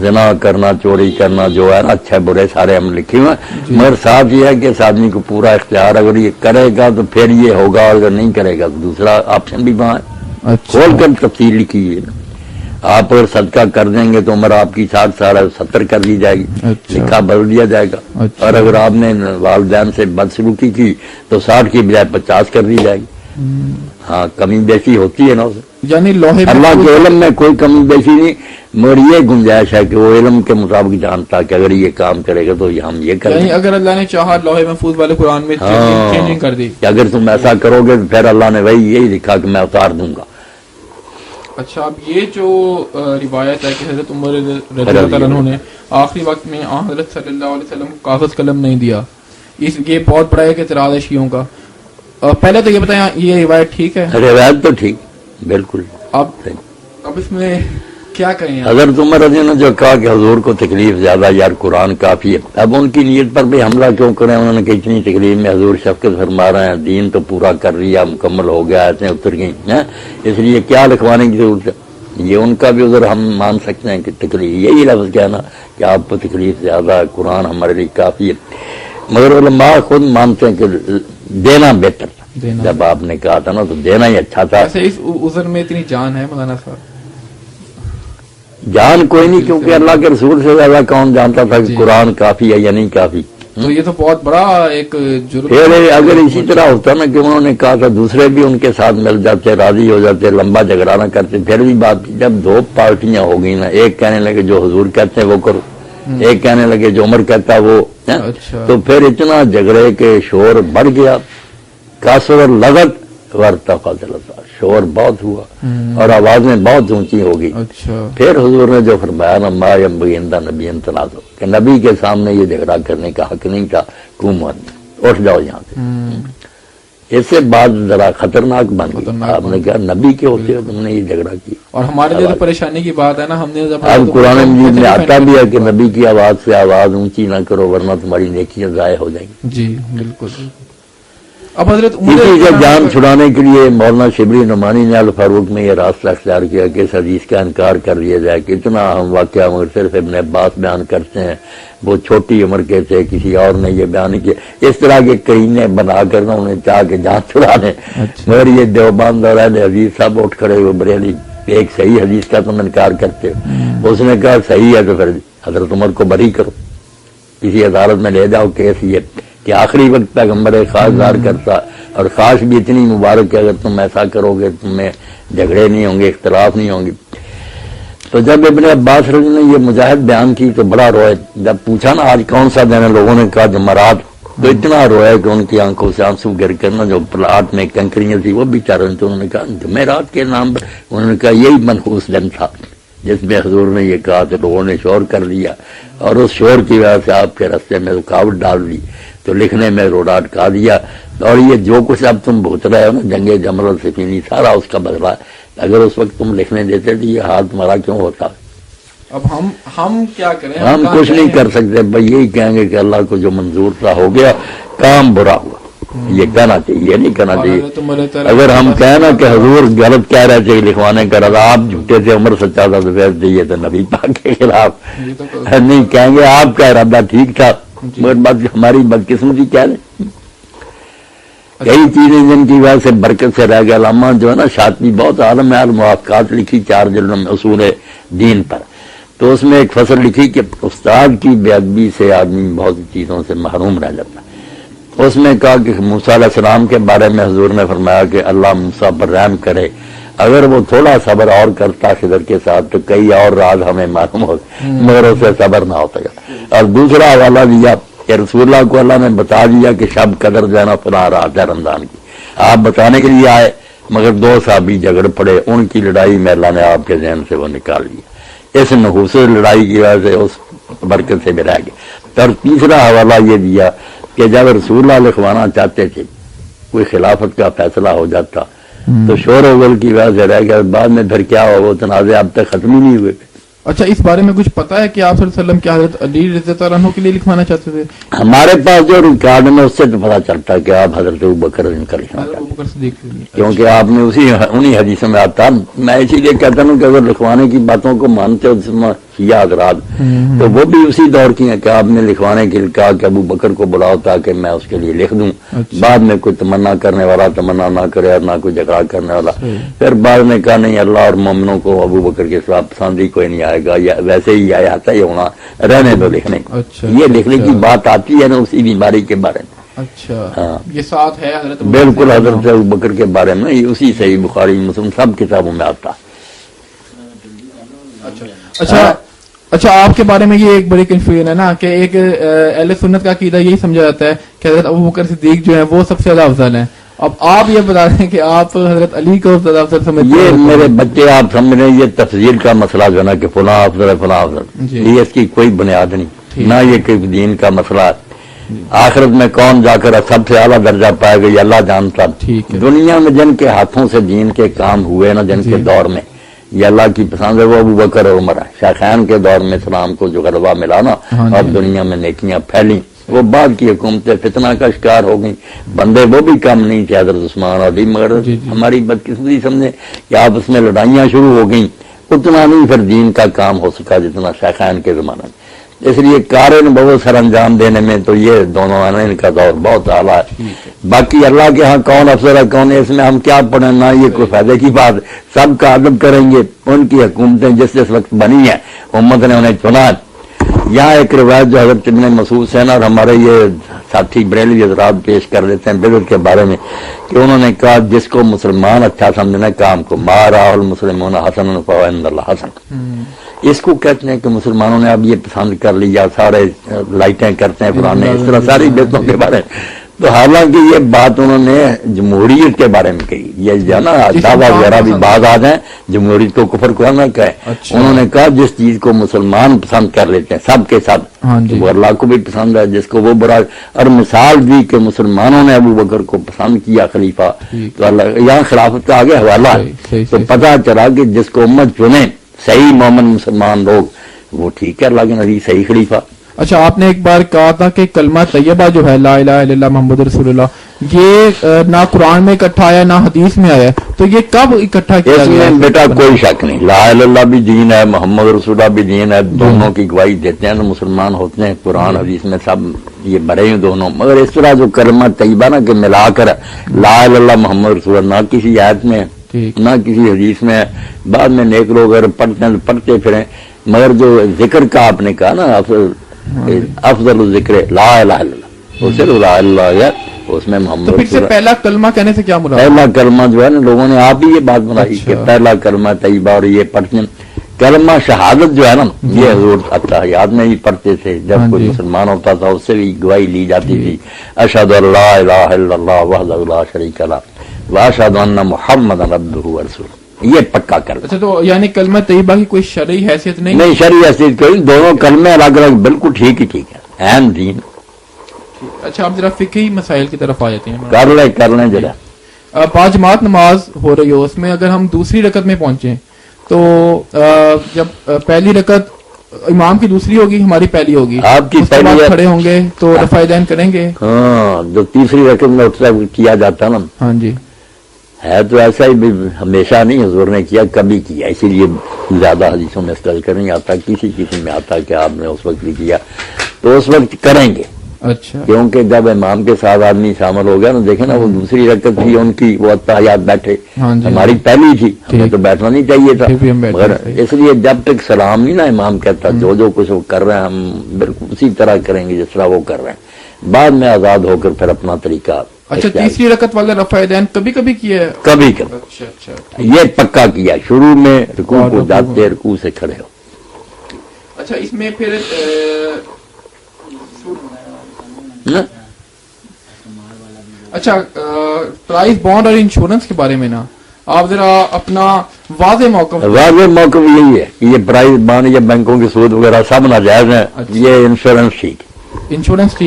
زنا کرنا، چوری کرنا، جو ہے نا اچھے برے سارے ہم لکھے ہوئے ہیں، مگر ساتھ یہ ہے کہ اس آدمی کو پورا اختیار، اگر یہ کرے گا تو پھر یہ ہوگا، اور اگر نہیں کرے گا تو دوسرا آپشن بھی وہاں ہے، کھول کر تفصیل لکھی ہے نا۔ آپ اگر صدقہ کر دیں گے تو عمر آپ کی 60 سال ہے 70 کر دی جائے گی، اچھا۔ لکھا بدل دیا جائے گا۔ اچھا۔ اور اگر آپ نے والدین سے بدسلوکی کی تو 60 کی بجائے 50 کر دی جائے گی۔ ہاں کمی بیشی ہوتی ہے نا اسے، یعنی لوہے اللہ کے علم میں کوئی کمی بیشی نہیں، مگر یہ گنجائش ہے کہ وہ علم کے مطابق جانتا کہ اگر یہ کام کرے گا تو ہم یہ کریں یعنی گے۔ اگر اللہ نے چاہا لوہے محفوظ والے قرآن میں چینجنگ کر دی کہ اگر تم ایسا کرو گے تو پھر اللہ نے وہی یہی لکھا کہ میں اتار دوں گا۔ اچھا، اب یہ جو روایت ہے کہ حضرت عمر رضی اللہ عنہ نے آخری وقت میں حضرت صلی اللہ علیہ وسلم کو کاغذ قلم نہیں دیا، یہ بہت بڑا ایک اعتراض ہے شیعوں کا۔ پہلے تو یہ بتائیں یہ روایت ٹھیک ہے؟ روایت تو ٹھیک بالکل۔ اب اس میں کیا کہیں؟ حضرت عمر رضی اللہ عنہ نے جو کہا کہ حضور کو تکلیف زیادہ یار قرآن کافی ہے، اب ان کی نیت پر بھی حملہ کیوں کریں؟ انہوں نے کہ اتنی تکلیف میں حضور شفقت فرما رہے ہیں، دین تو پورا کر لیا، مکمل ہو گیا، ایسے اتر گئی ہیں، اس لیے کیا لکھوانے کی ضرورت ہے؟ یہ ان کا بھی عذر ہم مان سکتے ہیں کہ تکلیف، یہی لفظ کہنا کہ آپ کو تکلیف زیادہ ہے، قرآن ہمارے لیے کافی ہے، مگر علماء خود مانتے ہیں کہ دینا بہتر تھا۔ جب آپ نے کہا تھا نا تو دینا ہی اچھا تھا۔ ایسے اس عذر میں اتنی جان ہے مولانا صاحب؟ جان کوئی نہیں، کیونکہ اللہ کے رسول سے زیادہ کون جانتا تھا کہ قرآن کافی ہے یا نہیں کافی۔ تو یہ تو بہت بڑا ایک جرم۔ پھر اگر اسی طرح ہوتا نا کہ انہوں نے کہا تھا دوسرے بھی ان کے ساتھ مل جاتے، راضی ہو جاتے، لمبا جھگڑا نہ کرتے، پھر بھی بات جب دو پارٹیاں ہو گئی نا، ایک کہنے لگے جو حضور کہتے ہیں وہ کرو، ایک کہنے لگے جو عمر کہتا ہے وہ، تو پھر اتنا جھگڑے کے شور بڑھ گیا، کاسر لغت ورتفع جلسہ، شور بہت ہوا اور آوازیں بہت اونچی ہو گئی۔ پھر حضور نے جو فرمایا نا ما ينبغي عند نبی تنازع، کہ نبی کے سامنے یہ جھگڑا کرنے کا حق نہیں تھا، حکومت اٹھ جاؤ یہاں سے۔ اس سے بات ذرا خطرناک بن گئی، آپ نے کہا نبی کے ہوتے ہو تم نے یہ جھگڑا کیا، اور ہمارے لیے تو پریشانی کی بات ہے نا، ہم نے اب قرآن مجید میں آتا بھی ہے کہ نبی کی آواز سے آواز اونچی نہ کرو ورنہ تمہاری نیکیاں ضائع ہو جائیں گی۔ جی بالکل۔ اب حضرت اسی سے جان چھڑانے کے لیے مولانا شبلی نعمانی نے الفاروق میں یہ راستہ اختیار کیا کہ اس حدیث کا انکار کر دیا جائے کہ اتنا اہم واقعہ مگر صرف ابن عباس بیان کرتے ہیں، وہ چھوٹی عمر کے تھے، کسی اور نے یہ بیان نہیں کیا، اس طرح کے کرینے بنا کر انہوں نے چاہ کے جان چھڑا لیں۔ مگر یہ دیوبند اور اہل حدیث سب اٹھ کھڑے ہوئے، بریلی ایک صحیح حدیث کا تم انکار کرتے ہو، اس نے کہا صحیح ہے تو پھر حضرت عمر کو بری کرو، کسی عدالت میں لے جاؤ کیس یہ کہ آخری وقت پیغمبر خاص دار کرتا، اور خاص بھی اتنی مبارک ہے اگر تم ایسا کرو گے تمہیں جھگڑے نہیں ہوں گے، اختلاف نہیں ہوں گے۔ تو جب ابن عباس رضی نے یہ مجاہد بیان کی تو بڑا روئے، جب پوچھا نا آج کون سا دن ہے، لوگوں نے کہا جمعرات، تو اتنا روئے کہ ان کی آنکھوں سے آنسو گر کر نا جو پلاٹ میں کنکریاں تھی وہ بھی چار رہے، تو انہوں نے کہا جمعرات کے نام پر، انہوں نے کہا یہی منحوس دن تھا جس میں حضور نے یہ کہا، تو لوگوں نے شور کر لیا اور اس شور کی وجہ سے آپ کے راستے میں رکاوٹ ڈال دی، تو لکھنے میں روڈا اٹکا دیا، اور یہ جو کچھ اب تم بھگت رہے ہو نا جنگ جمل اور سفینی سارا اس کا بدلہ ہے، اگر اس وقت تم لکھنے دیتے تو یہ حال تمہارا کیوں ہوتا؟ اب ہم کیا کریں؟ ہم کچھ نہیں کر سکتے، بھائی یہی کہیں گے کہ اللہ کو جو منظور تھا ہو گیا، کام برا ہوا، یہ کہنا چاہیے، یہ نہیں کہنا چاہیے۔ اگر ہم کہنا کہ حضور غلط کہہ رہے تھے لکھوانے کا رضا، آپ جھوٹے تھے، عمر سچا تھا، تو پھر یہ تو نبی پاک کے خلاف نہیں کہیں گے، آپ کا ارادہ ٹھیک تھا، مگر بات ہماری بدقسمتی کیا ہے، کئی چیزیں جن کی وجہ سے برکت سے رہ گیا۔ علامہ جو ہے نا شاطبی بہت عالم ہے، الموافقات لکھی 4 جلدوں میں اصول دین پر، تو اس میں ایک فصل لکھی کہ استاد کی بے ادبی سے آدمی بہت چیزوں سے محروم رہ جاتا ہے۔ اس میں کہا کہ موسیٰ علیہ السلام کے بارے میں حضور نے فرمایا کہ اللہ موسیٰ پر رحم کرے، اگر وہ تھوڑا صبر اور کرتا خضر کے ساتھ تو کئی اور راز ہمیں معلوم ہوتے، مگر اسے صبر نہ ہوتا گا۔ اور دوسرا حوالہ دیا کہ رسول اللہ کو اللہ نے بتا دیا کہ شب قدر جو ہے نا فلاں رات ہے رمضان کی، آپ بتانے کے لیے آئے، مگر 2 صحابی جھگڑ پڑے، ان کی لڑائی میں اللہ نے آپ کے ذہن سے وہ نکال لیا، اس نحوس لڑائی کی وجہ سے اس برکت سے بھی رہ گئے۔ اور تیسرا حوالہ یہ دیا کہ جب رسول اللہ لکھوانا چاہتے تھے، کوئی خلافت کا فیصلہ ہو جاتا تو شور و غل کی وجہ سے رہ گیا، بعد میں پھر کیا ہو، وہ تنازع اب تک ختم ہی نہیں ہوئے۔ اچھا، اس بارے میں کچھ پتا ہے کہ آپ صلی اللہ علیہ وسلم کیا حضرت علی رضی اللہ عنہ کے لیے لکھوانا چاہتے تھے؟ ہمارے پاس جو ریکارڈ میں اس سے تو پتا چلتا ہے کہ آپ حضرت ابوبکر کا لکھنا چاہتے ہیں، کیونکہ آپ نے انہی حدیثوں میں آتا۔ میں اسی لیے کہتا ہوں کہ اگر لکھوانے کی باتوں کو مانتے ہو شیعہ حضرات، تو وہ بھی اسی دور کی ہیں کہ آپ نے لکھوانے کے لیے کہا کہ ابو بکر کو بلاؤ تاکہ میں اس کے لیے لکھ دوں. بعد میں کوئی تمنا کرنے والا تمنا نہ کرے اور نہ کوئی جھگڑا کرنے والا. پھر بعد میں کہا نہیں، اللہ اور مومنوں کو ابو بکر کے خلاف پسند ہی کوئی نہیں آئے گا، یا ویسے ہی آتا ہی ہونا، رہنے دو لکھنے. یہ لکھنے کی بات آتی ہے نا اسی بیماری کے بارے میں. اچھا، یہ ساتھ ہے حضرت بالکل حضرت ابو بکر کے بارے میں اسی صحیح بخاری مسلم سب کتابوں میں آتا. اچھا، آپ کے بارے میں یہ ایک بڑی کنفیوژن ہے نا کہ ایک اہل سنت کا عقیدہ یہی سمجھا جاتا ہے کہ حضرت ابو بکر صدیق جو ہیں وہ سب سے زیادہ افضل ہیں. اب آپ یہ بتا رہے ہیں کہ آپ حضرت علی کو زیادہ افضل سمجھتے ہیں. یہ میرے بچے آپ سمجھ رہے ہیں، یہ تفضیل کا مسئلہ جو ہے نا کہ فلاں افضل ہے فلاں افضل، یہ اس کی کوئی بنیاد نہیں، نہ یہ کہ دین کا مسئلہ ہے. آخرت میں کون جا کر سب سے اعلیٰ درجہ پائے گا یہ اللہ جانتا. دنیا میں جن کے ہاتھوں سے دین کے کام ہوئے نا، جن کے دور میں یہ اللہ کی پسند ہے، وہ ابو بکر اور عمر ہے. شیخین کے دور میں اسلام کو جو غلبہ ملا نا اور دنیا میں نیکیاں پھیلیں، وہ بعد کی حکومتیں فتنہ کا شکار ہو گئیں. بندے وہ بھی کم نہیں تھے حضرت عثمان اور علی، مگر ہماری بدقسمتی سمجھے کہ آپس میں لڑائیاں شروع ہو گئیں. اتنا نہیں پھر دین کا کام ہو سکا جتنا شیخین کے زمانے میں. اس لیے کار بہت سر انجام دینے میں تو یہ دونوں آنے ان کا دور بہت اعلیٰ ہے. باقی اللہ کے ہاں کون افسر ہے کون ہے اس میں ہم کیا پڑھیں، نہ یہ کوئی فائدے کی بات. سب کا ادب کریں گے. ان کی حکومتیں جس وقت بنی ہیں امت نے انہیں چنا. یہاں ایک روایت جو حضرت ابن مسعود سے نا اور ہمارے یہ ساتھی بریلوی حضرات پیش کر دیتے ہیں بدعت کے بارے میں کہ انہوں نے کہا جس کو مسلمان اچھا سمجھنا کام کو مارا المسلمون حسن فعند اللہ حسن. اس کو کہتے ہیں کہ مسلمانوں نے اب یہ پسند کر لیا، سارے لائٹیں کرتے ہیں پرانے، اس طرح ساری بدعتوں کے بارے میں. تو حالانکہ یہ بات انہوں نے جمہوریت کے بارے میں کہی. یہ جو نا دعویٰ وغیرہ بھی بعض آ جائیں، جمہوریت کو کفر کو نہ کہے. انہوں نے کہا جس چیز کو مسلمان پسند کر لیتے ہیں سب کے سب، وہ اللہ کو بھی پسند ہے، جس کو وہ برا. اور مثال دی کہ مسلمانوں نے ابو بکر کو پسند کیا خلیفہ، تو اللہ یہاں خلافت کا آگے حوالہ ہے. تو پتہ چلا کہ جس کو امت چنے صحیح مومن مسلمان لوگ، وہ ٹھیک ہے اللہ کے نبی صحیح خلیفہ. اچھا، آپ نے ایک بار کہا تھا کہ کلمہ طیبہ جو ہے لا الہ الا اللہ محمد رسول اللہ، یہ نہ قرآن میں اکٹھا آیا نہ حدیث میں آیا، تو یہ کب اکٹھا کیا گیا؟ اس میں بیٹا کوئی شک نہیں، لا الہ الا اللہ بھی دین ہے، محمد رسول اللہ بھی دین ہے. دونوں کی گواہی دیتے ہیں تو مسلمان ہوتے ہیں. قرآن حدیث میں سب یہ بڑے ہیں دونوں. مگر اس طرح جو کلمہ طیبہ نا کہ ملا کر لا الہ الا اللہ محمد رسول اللہ، نہ کسی آیت میں نہ کسی حدیث میں. بعد میں نیک لوگ اگر پڑھتے ہیں تو پڑھتے پھریں، مگر جو ذکر کا آپ نے کہا نا افضل الذکر لا الہ الا اللہ، وہ صرف لا الہ ہے، اس میں محمد. تو پھر سے پہلا کلمہ کہنے سے کیا مراد؟ پہلا کلمہ جو ہے نا لوگوں نے آپ ہی یہ بات بنائی کہ پہلا کلمہ طیبہ، اور یہ پڑھتے ہیں کلمہ شہادت جو ہے نا یہ حضور اتحیات میں ہی پڑھتے تھے. جب کوئی مسلمان ہوتا تھا اس سے بھی گواہی لی جاتی تھی، اشہد ان لا الہ الا اللہ وحدہ لا شریک لہ واشہد ان محمدا عبدہ ورسولہ، یہ پکا کر. اچھا، تو یعنی کلمہ طیبہ کی کوئی شرعی حیثیت نہیں؟ نہیں، شرعی حیثیت کوئی، دونوں کلمے الگ الگ بالکل ٹھیک ہی ٹھیک ہے، اہم دین. اچھا، آپ ذرا فقہی مسائل کی طرف آ جاتے ہیں. کر لیں ذرا. پانچ جماعت نماز ہو رہی ہو، اس میں اگر ہم دوسری رکعت میں پہنچیں تو جب پہلی رکعت امام کی دوسری ہوگی ہماری پہلی ہوگی، آپ کی پہلی کھڑے ہوں گے تو رفع دین کریں گے. ہاں، جو تیسری رکعت میں کیا جاتا ہے نا، ہاں جی، ہے تو ایسا ہی ہمیشہ نہیں، حضور نے کیا کبھی کیا، اسی لیے زیادہ حدیثوں میں استعمال نہیں آتا، کسی میں آتا کہ آپ نے اس وقت بھی کیا تو اس وقت کریں گے. اچھا، کیونکہ جب امام کے ساتھ آدمی شامل ہو گیا نا، دیکھیں نا وہ دوسری رکعت تھی ان کی، وہ اتحیات بیٹھے، ہماری پہلی تھی، ہمیں تو بیٹھنا نہیں چاہیے تھا. مگر اس لیے جب تک سلام نہیں نا امام کہتا جو جو کچھ وہ کر رہے ہیں ہم بالکل اسی طرح کریں گے جس طرح وہ کر رہے ہیں. بعد میں آزاد ہو کر پھر اپنا طریقہ. اچھا، تیسری رکعت والے رفع دین کبھی کبھی کیا ہے؟ کبھی کبھی. اچھا، یہ پکا کیا شروع میں رکوع کو جاتے رکوع سے کھڑے ہو. اچھا، اس میں پھر اچھا پرائز بانڈ اور انشورنس کے بارے میں نا آپ ذرا اپنا واضح موقف یہی ہے کہ یہ پرائز بانڈ یا بینکوں کے سود وغیرہ سب ناجائز ہیں. یہ انشورنس ٹھیک، انشورنس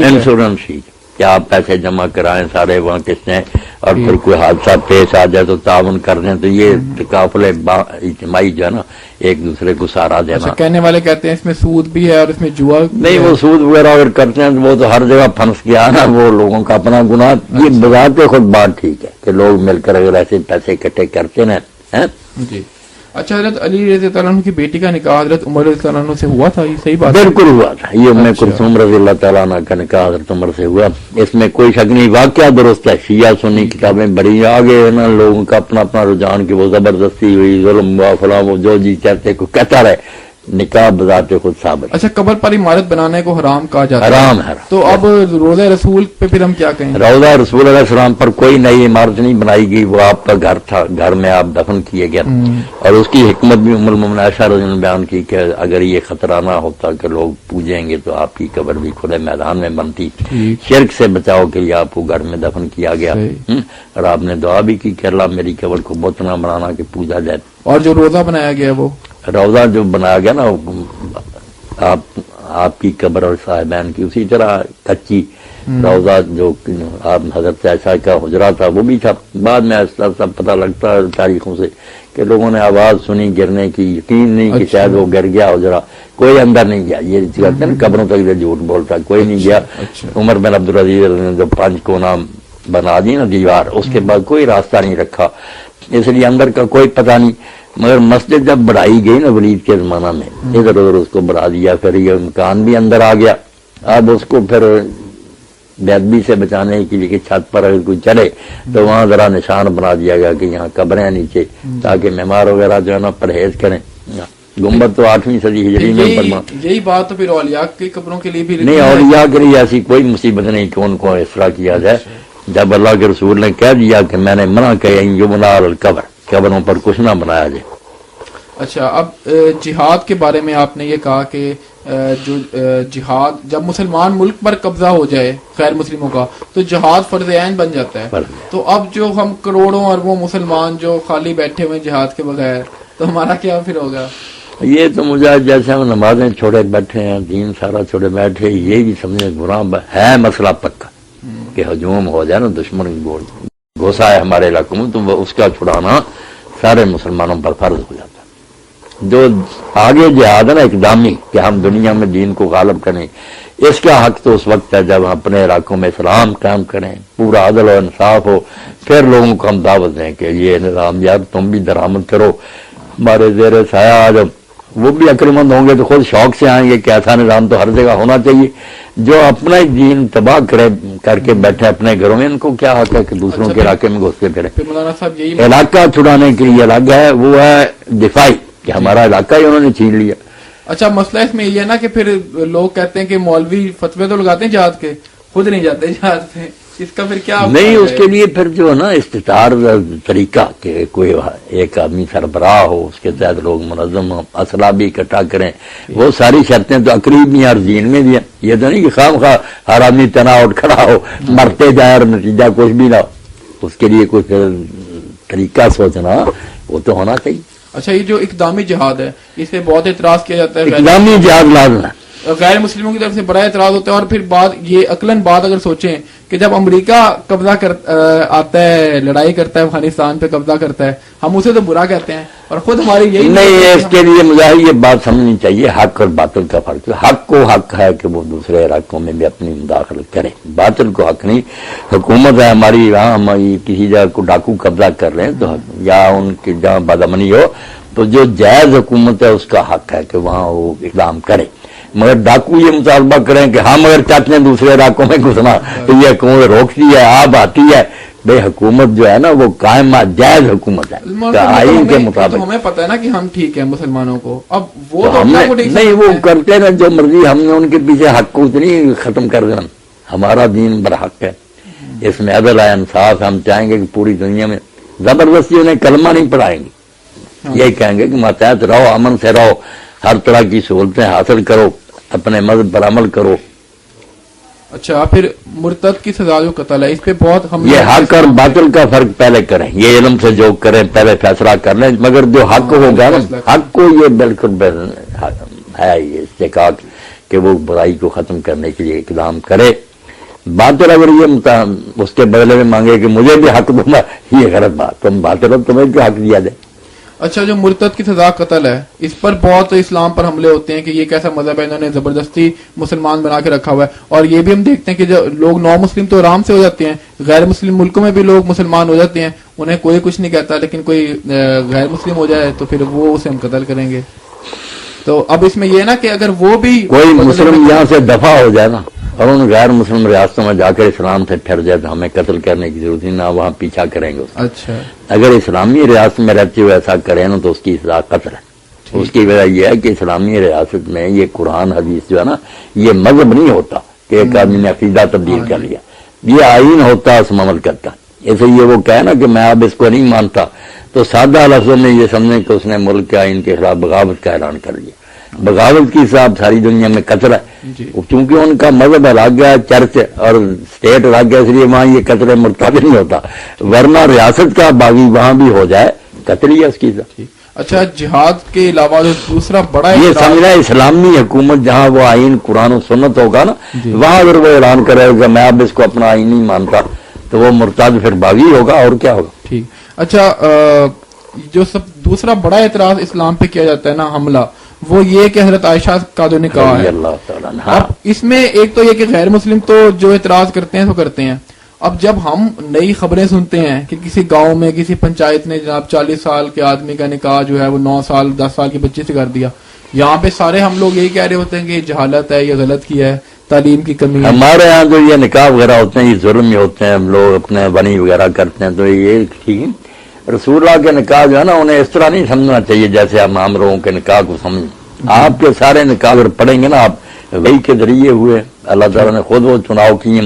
ٹھیک کہ آپ پیسے جمع کرائیں سارے وہاں قسطیں، اور پھر کوئی حادثہ پیش آ جائے تو تعاون کر دیں، تو یہ تکافل اجتماعی جو ہے نا ایک دوسرے کو سہارا دینا. کہنے والے کہتے ہیں اس میں سود بھی ہے اور اس میں جوا نہیں. وہ سود وغیرہ اگر کرتے ہیں تو وہ تو ہر جگہ پھنس گیا نا، وہ لوگوں کا اپنا گناہ. یہ بذات خود بات ٹھیک ہے کہ لوگ مل کر اگر ایسے پیسے اکٹھے کرتے ہیں. جی اچھا، حضرت علی رضی اللہ عنہ کی بیٹی کا نکاح حضرت عمر رضی اللہ عنہ سے ہوا تھا، یہ صحیح بات ہے؟ بالکل ہوا تھا، یہ ام اچھا۔ کلثوم رضی اللہ تعالیٰ عنہ کا نکاح حضرت عمر سے ہوا، اس میں کوئی شک نہیں، واقعہ درست ہے، شیعہ سنی کتابیں بڑی آگے نا، لوگوں کا اپنا اپنا رجحان کہ وہ زبردستی ہوئی، ظلم ہوا، فلاں، وہ جو جی چاہتے کو کہتا رہے، نکاح بذات خود ثابت۔ اچھا، قبر پر عمارت بنانے کو حرام کہا جاتا ہے، حرام ہے۔ تو اب روضہ رسول پہ پھر ہم کیا کہیں؟ روضہ رسول علیہ السلام پر کوئی نئی عمارت نہیں بنائی گئی، وہ آپ کا گھر تھا، گھر میں آپ دفن کیے گئے، اور اس کی حکمت بھی ام المؤمنین عائشہ رضی اللہ عنہا نے بیان کی کہ اگر یہ خطرہ نہ ہوتا کہ لوگ پوجیں گے تو آپ کی قبر بھی کھلے میدان میں بنتی، شرک سے بچاؤ کے لیے آپ کو گھر میں دفن کیا گیا، اور آپ نے دعا بھی کی کہ اللہ میری قبر کو بت نہ بنانا کہ پوجا جائے۔ اور جو روزہ بنایا گیا وہ روضہ جو بنایا گیا نا آپ کی قبر اور صاحبین کی، اسی طرح کچی روضہ جو آپ حضرت عائشہ کا حجرہ تھا وہ بھی تھا، بعد میں ایسا سب پتہ لگتا ہے تاریخوں سے کہ لوگوں نے آواز سنی گرنے کی، یقین نہیں کہ شاید وہ گر گیا حجرہ، کوئی اندر نہیں گیا، یہ کہتے ہیں نا قبروں تک یہ جھوٹ بولتا، کوئی نہیں گیا۔ عمر بن عبدالعزیز نے جو 5 کونا بنا دی نا دیوار، اس کے بعد کوئی راستہ نہیں رکھا، اس لیے اندر کا کوئی پتہ نہیں، مگر مسجد جب بڑھائی گئی نا ولید کے زمانہ میں، ادھر ادھر اس کو بڑھا دیا، پھر یہ مکان بھی اندر آ گیا، اب اس کو پھر بے ادبی سے بچانے کے لیے کہ چھت پر اگر کوئی چلے تو وہاں ذرا نشان بنا دیا گیا کہ یہاں قبریں نیچے، تاکہ مہمان وغیرہ جو ہے نا پرہیز کریں۔ گنبد تو 8ویں صدی ہجری میں یہی بات تو پھر اولیاء کی قبروں کے لیے بھی نہیں، اولیاء کے لیے ایسی کوئی مصیبت نہیں کہ ان کو اس طرح کیا جائے، جب اللہ کے رسول نے کہہ دیا کہ میں نے منع کیا یبنا علی القبر، قبروں پر کچھ نہ بنایا جائے۔ اچھا، اب جہاد کے بارے میں آپ نے یہ کہا کہ جو جہاد جب مسلمان ملک پر قبضہ ہو جائے غیر مسلموں کا تو جہاد فرض عین بن جاتا ہے، تو اب جو ہم کروڑوں اربوں مسلمان جو خالی بیٹھے ہوئے جہاد کے بغیر، تو ہمارا کیا پھر ہوگا؟ یہ تو مجھے جیسے ہم نمازیں چھوڑے بیٹھے ہیں، دین سارا چھوڑے بیٹھے، یہ بھی سمجھے گناہ ہے، مسئلہ پکا کہ ہجوم ہو جائے نا، دشمن گول گھوسا ہے ہمارے علاقوں میں، تو اس کا چھڑانا سارے مسلمانوں پر فرض ہو جاتا ہے۔ جو آگے جہاد ہے نا اقدامی کہ ہم دنیا میں دین کو غالب کریں، اس کا حق تو اس وقت ہے جب ہم اپنے علاقوں میں اسلام قائم کریں، پورا عدل و انصاف ہو، پھر لوگوں کو ہم دعوت دیں کہ یہ نظام یار تم بھی درآمد کرو، ہمارے زیر سایہ آ جاؤ۔ وہ بھی عقلمند ہوں گے تو خود شوق سے آئیں گے کہ ایسا نظام تو ہر جگہ ہونا چاہیے۔ جو اپنا ہی دین تباہ کر کے بیٹھے اپنے گھروں میں، ان کو کیا حق ہے کہ دوسروں کے علاقے میں گھس کے پھریں؟ مولانا صاحب یہی علاقہ چھڑانے کے لیے الگ ہے، وہ ہے دفاعی کہ ہمارا علاقہ ہی انہوں نے چھین لیا۔ اچھا، مسئلہ اس میں یہ ہے نا کہ پھر لوگ کہتے ہیں کہ مولوی فتوے تو لگاتے ہیں جہاد کے، خود نہیں جاتے جہاد پہ، اس کا پھر کیا نہیں، اس کے لیے پھر جو ہے نا استطار طریقہ کہ کوئی ایک آدمی سربراہ ہو، اس کے تحت لوگ منظم ہوں، اسلحہ بھی اکٹھا کریں، وہ ساری شرطیں تو عقلی بھی اور دین میں بھی ہیں۔ یہ تو نہیں کہ خام خواہ ہر آدمی تنا اٹھ کھڑا ہو، مرتے جائے اور نتیجہ کچھ بھی نہ ہو، اس کے لیے کچھ طریقہ سوچنا وہ تو ہونا چاہیے۔ اچھا، یہ جو اقدامی جہاد ہے اس پہ بہت اعتراض کیا جاتا ہے، اقدامی جہاد لازم ہے، غیر مسلموں کی طرف سے بڑا اعتراض ہوتا ہے، اور پھر بات یہ عقلاً بات اگر سوچیں کہ جب امریکہ قبضہ آتا ہے، لڑائی کرتا ہے افغانستان پہ قبضہ کرتا ہے، ہم اسے تو برا کہتے ہیں، اور خود ہماری یہی نہیں، اس کے لیے مجھے یہ بات سمجھنی چاہیے، حق اور باطل کا فرق ہے۔ حق کو حق ہے کہ وہ دوسرے علاقوں میں بھی اپنی مداخلت کرے، باطل کو حق نہیں۔ حکومت ہے ہماری، یہاں ہم کسی جگہ کو ڈاکو قبضہ کر رہے ہیں تو یا ان کی جہاں بدامنی ہو تو جو جائز حکومت ہے اس کا حق ہے کہ وہاں وہ اقدام کرے، مگر ڈاکو یہ مطالبہ کریں کہ ہم اگر چاہتے ہیں دوسرے علاقوں میں گھسنا تو یہ حکومت روکتی ہے، آپ آتی ہے۔ بھائی حکومت جو ہے نا وہ قائم جائز حکومت ہے آئین کے مطابق۔ ہمیں پتہ ہے نا کہ ہم ٹھیک ہیں مسلمانوں کو، اب وہ تو ہم نہیں، وہ کرتے نا جو مرضی، ہم نے ان کے پیچھے حق کو اتنی ختم کر دینا۔ ہمارا دین برحق ہے، اس میں عدل ہے، انصاف ہے۔ ہم چاہیں گے کہ پوری دنیا میں زبردستی انہیں کلمہ نہیں پڑھائیں گے، یہی کہیں گے کہ ماتحت رہو، امن سے رہو، ہر طرح کی سہولتیں حاصل کرو، اپنے مذہب پر عمل کرو۔ اچھا، پھر مرتد کی سزا جو قتل ہے اس پہ بہت ہم یہ حق اور باطل کا فرق پہلے کریں، یہ علم سے جو کریں پہلے فیصلہ کر لیں، مگر جو حق ہوگا نا، حق کو یہ بالکل ہے یہ استحقاق کہ وہ برائی کو ختم کرنے کے لیے اقدام کرے۔ باطل اگر یہ اس کے بدلے میں مانگے کہ مجھے بھی حق دوں گا، یہ غلط بات، تم باطل ہو، تمہیں کیوں حق دیا جائے؟ اچھا، جو مرتد کی سزا قتل ہے، اس پر بہت اسلام پر حملے ہوتے ہیں کہ یہ کیسا مذہب ہے، انہوں نے زبردستی مسلمان بنا کے رکھا ہوا ہے. اور یہ بھی ہم دیکھتے ہیں کہ جو لوگ نو مسلم تو آرام سے ہو جاتے ہیں، غیر مسلم ملکوں میں بھی لوگ مسلمان ہو جاتے ہیں، انہیں کوئی کچھ نہیں کہتا، لیکن کوئی غیر مسلم ہو جائے تو پھر وہ اسے ہم قتل کریں گے. تو اب اس میں یہ نا کہ اگر وہ بھی کوئی مسلم یہاں سے دفع ہو جائے نا اور ان غیر مسلم ریاستوں میں جا کر اسلام سے پھر جائے تو ہمیں قتل کرنے کی ضرورت نہیں، نہ وہاں پیچھا کریں گے. اچھا، اگر اسلامی ریاست میں رہتے ہوئے ایسا کریں نا تو اس کی سزا قتل ہے. اس کی وجہ یہ ہے کہ اسلامی ریاست میں یہ قرآن حدیث جو ہے نا، یہ مذہب نہیں ہوتا کہ ایک آدمی نے عقیدہ تبدیل کر لیا، یہ آئین ہوتا ہے اس مملکت کا. ایسے یہ وہ کہے نا کہ میں اب اس کو نہیں مانتا تو سادہ لفظوں میں یہ سمجھیں کہ اس نے ملک کے آئین کے خلاف بغاوت کا اعلان کر لیا. بغاوت کی حساب ساری دنیا میں قتل ہے، کیونکہ ان کا مذہب الگ ہے، چرچ اور اسٹیٹ الگ ہے، اس لیے وہاں یہ قتل مرتد نہیں ہوتا. ورنہ ریاست کا باغی وہاں بھی ہو جائے قتل ہی ہے اس کی. اچھا، جہاد کے علاوہ جو دوسرا بڑا یہ سمجھنا اسلامی حکومت جہاں وہ آئین قرآن و سنت ہوگا نا، وہاں اگر وہ اعلان کرے گا میں اب اس کو اپنا آئین نہیں مانتا تو وہ مرتد پھر باغی ہوگا اور کیا ہوگا. ٹھیک. اچھا، جو دوسرا بڑا اعتراض اسلام پہ کیا جاتا ہے نا، حملہ، وہ یہ کہ حضرت عائشہ کا جو نکاح ہے، اللہ تعالیٰ. اب اس میں ایک تو یہ کہ غیر مسلم تو جو اعتراض کرتے ہیں تو کرتے ہیں. اب جب ہم نئی خبریں سنتے ہیں کہ کسی گاؤں میں کسی پنچایت نے جناب 40 سال کے آدمی کا نکاح جو ہے وہ 9 سال 10 سال کی بچی سے کر دیا، یہاں پہ سارے ہم لوگ یہی کہہ رہے ہوتے ہیں کہ یہ جہالت ہے، یہ غلط کیا ہے، تعلیم کی کمی ہے. ہمارے ہاں جو یہ نکاح وغیرہ ہوتے ہیں یہ ظلم ہی ہوتے ہیں، ہم لوگ اپنے بنی وغیرہ کرتے ہیں تو یہ ٹھیک ہے. رسول اللہ کے نکاح جو ہے نا انہیں اس طرح نہیں سمجھنا چاہیے جیسے ہم عام لوگوں کے نکاح کو سمجھ. آپ کے سارے نکاح اگر پڑھیں گے نا آپ وہی کے ذریعے ہوئے، اللہ تعالیٰ نے خود وہ چناؤ کیے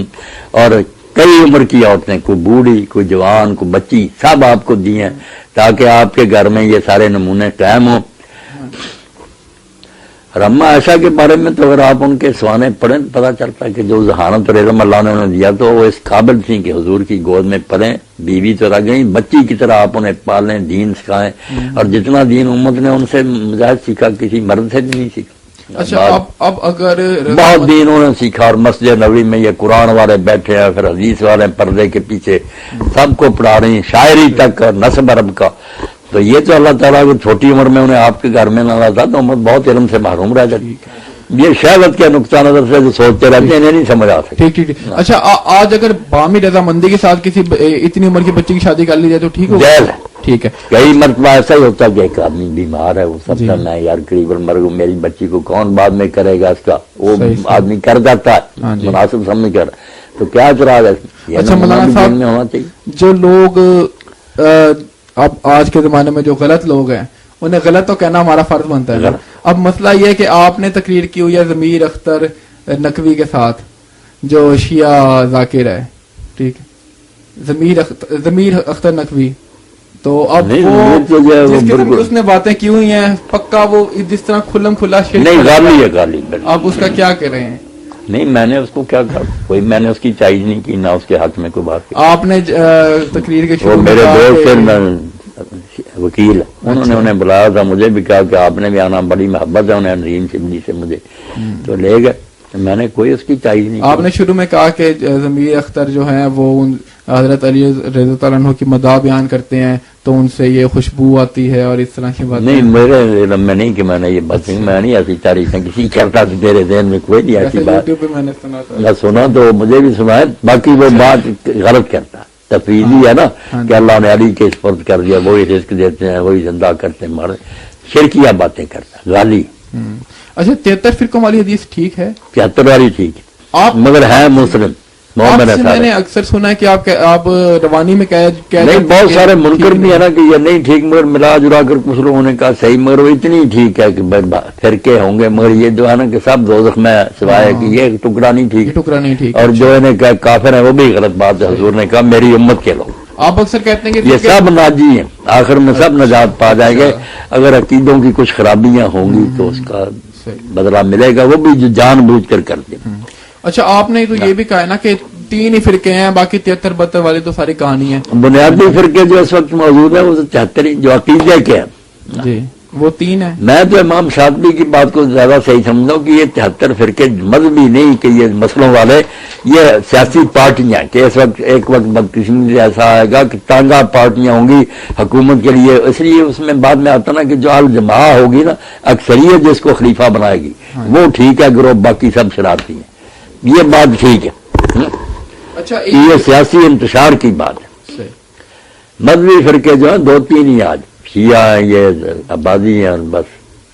اور کئی عمر کی عورتیں، کوئی بوڑھی، کوئی جوان، کوئی بچی، سب آپ کو دی ہیں تاکہ آپ کے گھر میں یہ سارے نمونے قائم ہوں. رما عائشہ کے بارے میں تو اگر آپ ان کے سوانے پڑھیں پتہ چلتا ہے کہ جو ذہانت اور علم اللہ نے انہیں دیا تو وہ اس قابل تھی کہ حضور کی گود میں پڑھیں، بیوی تو رہ گئی، بچی کی طرح آپ انہیں پالیں، دین سکھائیں. اور جتنا دین امت نے ان سے مجاہد سیکھا کسی مرد سے بھی نہیں سیکھا. اچھا، اب اگر بہت دین انہوں نے سیکھا اور مسجد نبوی میں یہ قرآن والے بیٹھے ہیں، پھر حدیث والے پردے کے پیچھے سب کو پڑھا رہی ہیں، شاعری تک اور نصب عرب کا. تو یہ تو اللہ تعالیٰ کو چھوٹی عمر میں انہیں آپ کے گھر میں نہ لاتا تو امت بہت علم سے محروم رہ جاتی. یہ شہوت کے نقطہ نظر سے جو سوچتے رہتے ہیں انہیں نہیں سمجھ آ سکتے. ٹھیک. اچھا، آج اگر بامی رضامندی کے ساتھ کسی اتنی عمر کی بچی کی شادی کر لی جائے تو ٹھیک ہوگا؟ جائز ہے. ٹھیک ہے. کئی مرتبہ ایسا ہی ہوتا ہے کہ ایک آدمی بیمار ہے، وہ سب میں یار قریب المرگ میری بچی کو کون بعد میں کرے گا، اس کا وہ آدمی کر جاتا ہے مناسب سمجھ کر، تو کیا اعتراض ہے؟ اچھا مولانا صاحب، میں ہونا چاہیے. جو لوگ اب آج کے زمانے میں جو غلط لوگ ہیں انہیں غلط تو کہنا ہمارا فرض بنتا ہے. اب مسئلہ یہ ہے کہ آپ نے تقریر کی ہوئی ہے ضمیر اختر نقوی کے ساتھ جو شیعہ ذاکر ہے، ٹھیک ہے، ضمیر اختر نقوی، تو اب اس نے باتیں کی ہوئی ہیں پکا وہ جس طرح کھلم کھلا گالی. آپ اس کا کیا کر رہے ہیں؟ نہیں، میں نے اس کو کیا کہا، کوئی میں نے اس کی چائز نہیں کی، نہ اس کے حق میں کوئی بات کی. آپ نے تقریر کے شروع میرے دوست وکیل انہوں نے انہیں بلایا تھا، مجھے بھی کہا کہ آپ نے بھی آنا، بڑی محبت ہے انہیں نظیم شبلی سے مجھے، تو لے گئے. میں نے کوئی اس کی چائز نہیں. آپ نے شروع میں کہا کہ ضمیر اختر جو ہیں وہ حضرت علی رضی اللہ عنہ کی مداح بیان کرتے ہیں تو ان سے یہ خوشبو آتی ہے اور اس طرح کی بات. نہیں، میرے علم میں نہیں کہ میں نے یہ بات میں نہیں ایسی تعریفیں کسی کرتا کہ تیرے ذہن میں کوئی نہیں ایسی بات. میں نے سنا تو مجھے بھی سنا ہے، باقی وہ بات غلط کرتا ہے، تفریحی ہے نا کہ اللہ نے علی کے سپرد کر دیا، وہی رزق دیتے ہیں، وہی زندہ کرتے ہیں، مارے شرکیہ باتیں کرتا ہے غالی. اچھا، 73 فرقوں والی حدیث ٹھیک ہے؟ 73 والی ٹھیک ہے مگر ہے مسلم. میں نے اکثر سنا ہے کہ آپ روانی میں نہیں، بہت سارے منکر بھی ہے نا کہ یہ نہیں ٹھیک، مگر ملا جلا کر کچھ لوگوں نے کہا صحیح، مگر وہ اتنی ٹھیک ہے کہ فرقے ہوں گے، مگر یہ جو ہے نا کہ سب دوزخ میں سوائے کہ یہ ٹکڑا نہیں ٹھیک، اور جو انہیں کہا کافر ہیں وہ بھی غلط بات ہے. حضور نے کہا میری امت کے لوگ، آپ اکثر کہتے ہیں کہ یہ سب ناجی ہیں، آخر میں سب نجات پا جائیں گے. اگر عقیدوں کی کچھ خرابیاں ہوں گی تو اس کا بدلہ ملے گا، وہ بھی جو جان بوجھ کر کرتے. اچھا، آپ نے تو یہ بھی کہا ہے نا کہ 3 ہی فرقے ہیں، باقی 73 والی تو ساری کہانی ہے. بنیادی فرقے جو اس وقت موجود ہیں وہ 74 جو عقیدے کے ہیں. جی، وہ 3 ہے. میں تو امام شاطبی کی بات کو زیادہ صحیح سمجھتا ہوں کہ یہ 73 فرقے مذہبی نہیں کہ یہ مسئلوں والے، یہ سیاسی پارٹیاں کہ اس وقت ایک وقت بدقسمتی سے ایسا آئے گا کہ تانگا پارٹیاں ہوں گی حکومت کے لیے، اس لیے اس میں بعد میں آتا نا کہ جو الجماع ہوگی نا، اکثریت جس کو خلیفہ بنائے گی وہ ٹھیک ہے، گروہ باقی سب شرارتی ہیں، یہ بات ٹھیک ہے. اچھا یہ سیاسی انتشار کی بات ہے. مذہبی فرقے جو ہیں 2-3 ہی آج شیعہ ہیں، یہ آبادی ہیں اور بس.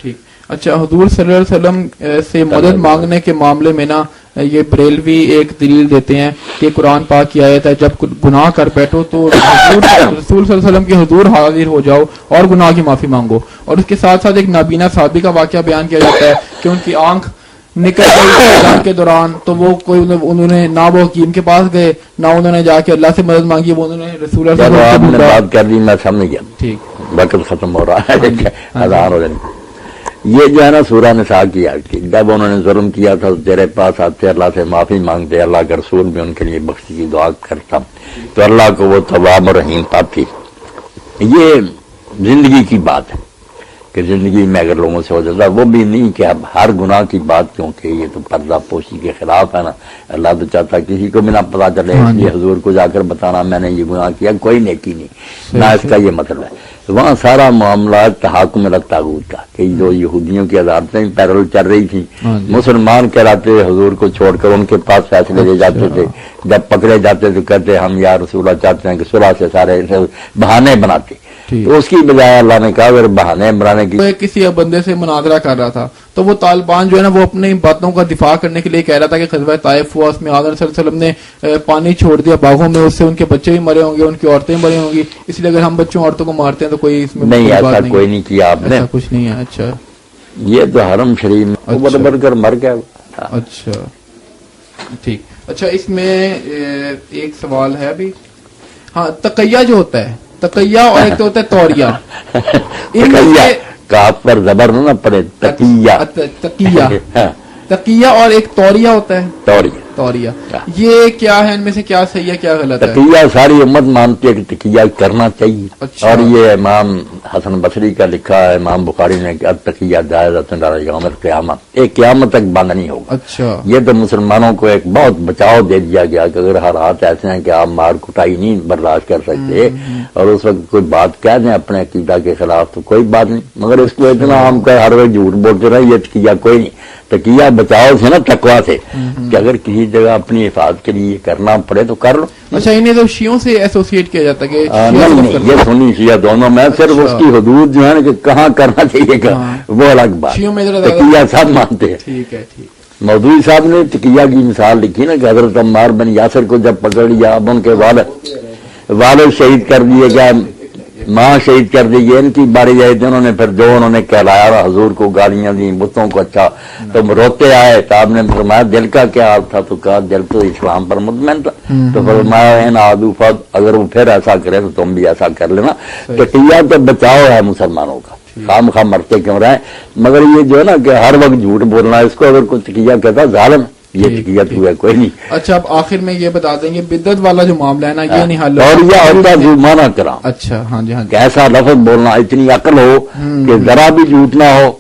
ٹھیک. اچھا حضور صلی اللہ علیہ وسلم سے مدد مانگنے کے معاملے میں نا یہ بریلوی ایک دلیل دیتے ہیں کہ قرآن پاک کی آیت ہے جب گناہ کر بیٹھو تو رسول صلی اللہ علیہ وسلم کے حضور حاضر ہو جاؤ اور گناہ کی معافی مانگو. اور اس کے ساتھ ساتھ ایک نابینا صحابی کا واقعہ بیان کیا جاتا ہے کہ ان کی آنکھ نکل گئی اذان کے دوران، تو وہ کوئی انہوں نے نہ وہ حکیم کے پاس گئے نہ انہوں نے جا کے اللہ سے مدد مانگی، وہ انہوں نے رسول اللہ صلی اللہ علیہ وسلم سے بات کر دی، میں سمجھ گیا. ٹھیک. وقت ختم ہو رہا ہے، اذان ہو رہی. یہ جو ہے نا سورہ نساء کی آیت تھی، جب انہوں نے ظلم کیا تھا تیرے پاس آتے اللہ سے معافی مانگتے، اللہ کا رسول بھی ان کے لیے بخشی کی دعا کرتا تو اللہ کو وہ تواب اور رحیم پاتی. یہ زندگی کی بات ہے کہ زندگی میں اگر لوگوں سے ہو جاتا، وہ بھی نہیں کہ اب ہر گناہ کی بات، کیونکہ یہ تو پردہ پوشی کے خلاف ہے نا. اللہ تو چاہتا کسی کو بھی نہ پتا چلے، اس لیے حضور کو جا کر بتانا میں نے یہ گناہ کیا، کوئی نیکی نہیں، نہ اس کا یہ مطلب ہے. وہاں سارا معاملات تحاکم الطاغوت کا کہ جو یہودیوں کی عدالتیں پیرل چل رہی تھیں، مسلمان کہلاتے حضور کو چھوڑ کر ان کے پاس فیصلے لے جاتے تھے، جب پکڑے جاتے تو کہتے ہم یا رسول اللہ چاہتے ہیں کہ صلح سے سارے بہانے بناتے. تو اس کی بجائے اللہ نے کہا اگر بہانے بنانے کی، کسی بندے سے مناظرہ کر رہا تھا تو وہ طالبان جو ہے نا وہ اپنی باتوں کا دفاع کرنے کے لیے کہہ رہا تھا کہ غزوہ طائف ہوا، اس میں آدم صلی اللہ علیہ وسلم نے پانی چھوڑ دیا باغوں میں، اس سے ان کے بچے بھی مرے ہوں گے، ان کی عورتیں مرے ہوں گی، اس لیے اگر ہم بچوں عورتوں کو مارتے ہیں تو کوئی اس میں نہیں، ایسا کوئی نہیں کیا آپ نے، ایسا کچھ نہیں ہے. اچھا یہ تو حرم شریف میں اوپر بڑھ کر مر گیا. اچھا ٹھیک. اچھا اس میں ایک سوال ہے ابھی. ہاں تقیہ جو ہوتا ہے، تقیہ اور ایک تو ہوتا ہے توریہ. کاف پر زبر نہ پڑے، تقیہ. تقیہ اور ایک توریہ ہوتا ہے. توریہ یہ کیا ہے، ان میں سے کیا صحیح ہے کیا غلط ہے؟ تقیہ ساری امت مانتی ہے کہ تقیہ کرنا چاہیے. اچھا. اور یہ امام حسن بصری کا لکھا ہے، امام بخاری نے کہ تقیہ جائز یوم القیامہ، ایک قیامت تک بند نہیں ہوگا. اچھا. یہ تو مسلمانوں کو ایک بہت بچاؤ دے دیا گیا کہ اگر حالات ایسے ہیں کہ آپ مار کٹائی نہیں برداشت کر سکتے اور اس وقت کوئی بات کہہ دیں اپنے عقیدہ کے خلاف تو کوئی بات نہیں، مگر اس کو اتنا ہم ہر وقت جھوٹ بولتے رہے، یہ تقیہ کوئی نہیں. تقیہ بچاؤ سے نا تقویٰ سے کہ اگر کسی جگہ اپنی حفاظت کے لیے کرنا پڑے تو کر لو. اچھا انہیں تو شیعوں سے ایسوسیٹ کیا جاتا ہے کہ نہیں، یہ سنی شیعہ دونوں میں صرف اس کی حدود جو ہے نا کہ کہاں کرنا چاہیے گا وہ الگ بات. تقیہ سب مانتے ہیں. ٹھیک ہے. ٹھیک. مودودی صاحب نے تقیہ کی مثال لکھی نا کہ حضرت عمار بن یاسر کو جب پکڑ لیا، اب ان کے والد شہید کر دیے گئے، ماں شہید کر دی گئی، ان کی باری آئی تھی، انہوں نے پھر جو انہوں نے کہلایا حضور کو گالیاں دی، بتوں کو اچھا، تو روتے آئے تو آپ نے فرمایا دل کا کیا حال تھا؟ تو کہا دل تو اسلام پر مطمئن تھا. تو فرمایا اگر وہ پھر ایسا کرے تو تم بھی ایسا کر لینا. تقیہ تو بچاؤ ہے مسلمانوں کا، خام خواہ مرتے کیوں رہے، مگر یہ جو ہے نا کہ ہر وقت جھوٹ بولنا، اس کو اگر کوئی تقیہ کہتا ظالم، یہ تقیت ہوا کوئی نہیں. اچھا اب آخر میں یہ بتا دیں گے بدعت والا جو معاملہ ہے نا یہ نہیں حل اور یہ ہوتا جو مانا کرا. اچھا ہاں جی. ہاں جی. ایسا لفظ بولنا، اتنی عقل ہو کہ ذرا بھی جھوٹ نہ ہو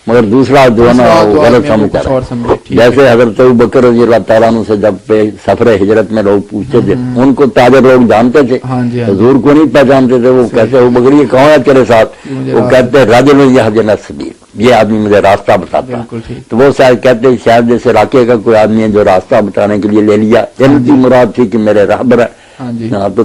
مگر دوسرا جو ہے نا غلط سمجھتا ہے. جیسے حضرت ابوبکر رضی اللہ تعالیٰ عنہ سے جب سفر ہجرت میں لوگ پوچھتے تھے، ان کو تاجر لوگ جانتے تھے، حضور کو نہیں پہچانتے تھے. وہ کیسے ابوبکر یہ کون ہے تیرے ساتھ؟ وہ کہتے رجل یہدی السبیل، یہ آدمی مجھے راستہ بتاتا ہے. تو وہ شاید کہتے شاید جیسے علاقے کا کوئی آدمی ہے جو راستہ بتانے کے لیے لے لیا، ان کی مراد تھی کہ میرے راہبر ہے. تو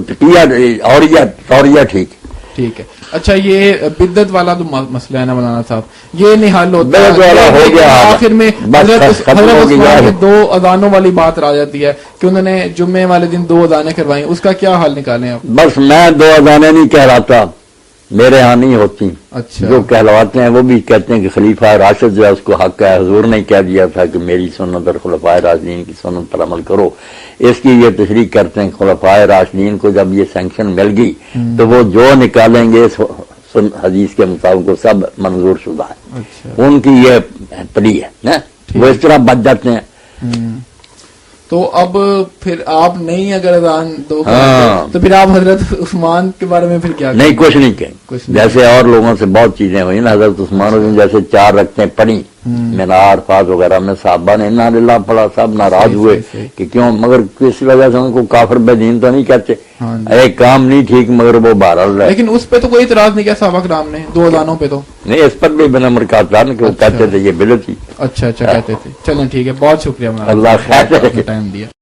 توریہ ٹھیک ہے. اچھا یہ بدعت والا جو مسئلہ ہے نا مولانا صاحب یہ نہیں حل ہوتا ہو گیا آخر میں حضرت عثمان کی 2 اذانوں والی بات آ جاتی ہے کہ انہوں نے جمعے والے دن 2 اذانیں کروائی، اس کا کیا حل نکالیں آپ؟ بس میں 2 اذانیں نہیں کہلاتا، میرے ہاں نہیں ہوتی. اچھا. جو کہلواتے ہیں وہ بھی کہتے ہیں کہ خلیفہ راشد جو ہے اس کو حق ہے، حضور نے کہہ دیا تھا کہ میری سنت اور خلفائے راشدین کی سنت پر عمل کرو. اس کی یہ تشریح کرتے ہیں خلفائے راشدین کو جب یہ سینکشن مل گئی تو وہ جو نکالیں گے حدیث کے مطابق وہ سب منظور شدہ ہے. اچھا. ان کی یہ پلی ہے نا، وہ اس طرح بچ جاتے ہیں. تو اب پھر آپ نہیں اگر اذان دو ہاں۔ تو پھر آپ حضرت عثمان کے بارے میں پھر کیا نہیں کچھ نہیں کہیں کچھ نہیں۔ جیسے اور لوگوں سے بہت چیزیں ہوئی نا حضرت عثمان نے جیسے 4 رکھتے پڑھی مینار فاز وغیرہ میں صحابہ نے انا للہ پڑھا سب ناراض ہوئے کہ کیوں مگر کس وجہ سے ان کو کافر بے دین تو نہیں کہتے ہاں ایک کام نہیں ٹھیک مگر وہ بہرحال ہے لیکن اس پہ تو کوئی اعتراض نہیں کیا صحابہ کرام نے 2 اذانوں پہ تو نہیں اس پر بھی بنا مرکات تھا نا کہ وہ کہتے تھے یہ بدعت ہی اچھا کہتے تھے چلیں ٹھیک ہے بہت شکریہ اللہ خیر ٹائم دیا